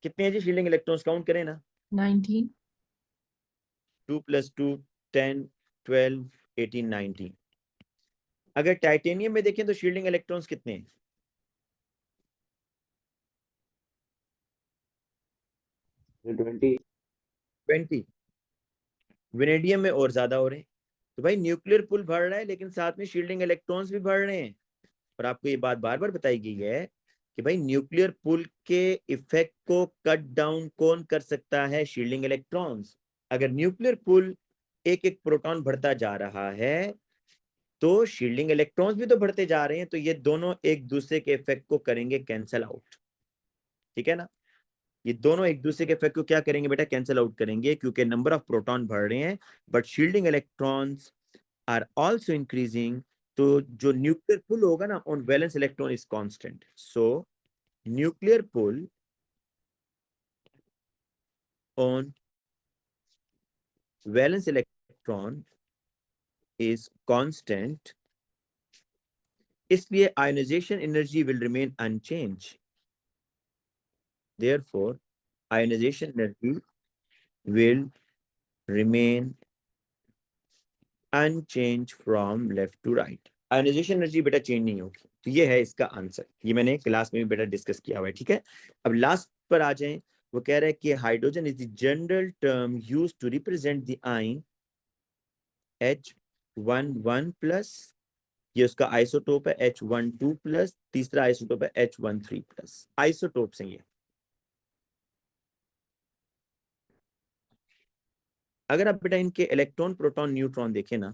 कितने हैं जी शील्डिंग इलेक्ट्रॉन्स? काउंट करें ना. 19. 2 + 2, 10, 12, 18, 19. अगर टाइटेनियम में देखें तो शील्डिंग इलेक्ट्रॉन्स कितने हैं? 20. वेनेडियम में और ज्यादा हो रहे हैं. तो भाई न्यूक्लियर पुल बढ़ रहा है, लेकिन साथ में शील्डिंग इलेक्ट्रॉन्स भी बढ़ रहे हैं. और आपको ये बात बार बार बताई गई है कि भाई न्यूक्लियर पुल के इफेक्ट को कट डाउन कौन कर सकता है? Shielding electrons. अगर न्यूक्लियर पुल एक एक प्रोटॉन बढ़ता जा रहा है तो शील्डिंग इलेक्ट्रॉन्स भी तो बढ़ते जा रहे हैं, तो ये दोनों एक दूसरे के इफेक्ट को करेंगे कैंसल आउट. ठीक है ना? ये दोनों एक दूसरे के इफेक्ट को क्या करेंगे बेटा? कैंसल आउट करेंगे, क्योंकि नंबर ऑफ प्रोटॉन बढ़ रहे हैं but shielding electrons are also increasing. तो जो न्यूक्लियर पुल होगा ना on valence electron is constant. So nuclear pull on valence electron is constant. इसलिए ionization energy will remain unchange. therefore ionization energy will remain unchanged from left to right. Ionization energy बेटा change नहीं होगी. तो ये है इसका answer. ये मैंने क्लास में भी बेटा डिस्कस किया हुआ है. ठीक है, अब लास्ट पर आ जाएं. वो कह रहा है कि hydrogen is the general term used to represent the ion H11 plus, ये उसका आइसोटोप है H12 प्लस, तीसरा आइसोटोप है H13 प्लस। आइसोटोप्स हैं ये। अगर आप बेटा इनके इलेक्ट्रॉन प्रोटॉन न्यूट्रॉन देखें ना,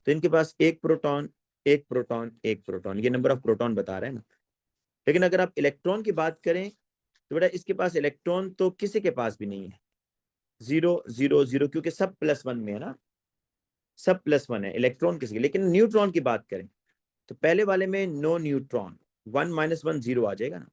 तो इनके पास एक प्रोटॉन एक प्रोटॉन एक प्रोटॉन, ये नंबर ऑफ प्रोटॉन बता रहे हैं ना। लेकिन अगर आप इलेक्ट्रॉन की बात करें तो बेटा इसके पास इलेक्ट्रॉन तो किसी के पास भी नहीं है, 0 0 0, क्योंकि सब +1 में है ना, सब +1 है, इलेक्ट्रॉन किसी के। लेकिन न्यूट्रॉन की बात करें तो पहले वाले में नो न्यूट्रॉन, 1 - 1 0 आ जाएगा ना।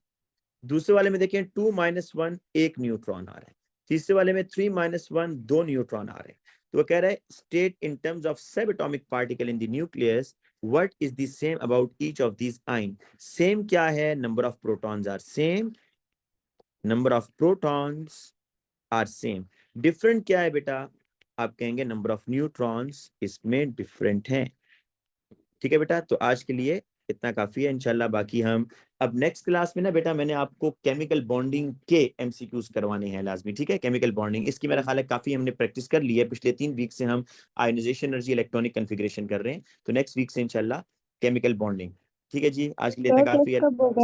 दूसरे वाले में देखें 2 - 1 एक न्यूट्रॉन आ रहा है। तीसरे वाले में 3 - 1 2 न्यूट्रॉन आ रहे हैं। तो वो कह रहा है state in terms of sub atomic particle in the nucleus what is the same about each of these ion. Same क्या है, number of protons are same, number of protons are same. Different क्या है बेटा, आप कहेंगे number of neutrons इसमें different हैं। ठीक है बेटा, तो आज के लिए इतना काफी है। इंशाल्लाह बाकी हम अब नेक्स्ट क्लास में ना बेटा, मैंने आपको केमिकल बॉन्डिंग के एमसीक्यूज करवाने हैं लाजमी। ठीक है, केमिकल बॉन्डिंग इसकी मेरा ख्याल है काफी हमने प्रैक्टिस कर ली है। पिछले 3 वीक से हम आयोनाइजेशन एनर्जी, इलेक्ट्रॉनिक कन्फिग्रेशन कर रहे हैं। तो नेक्स्ट वीक से इंशाल्लाह केमिकल बॉन्डिंग। ठीक है जी, आज के लिए इतना तो काफी टेस्ट है। कब होगा?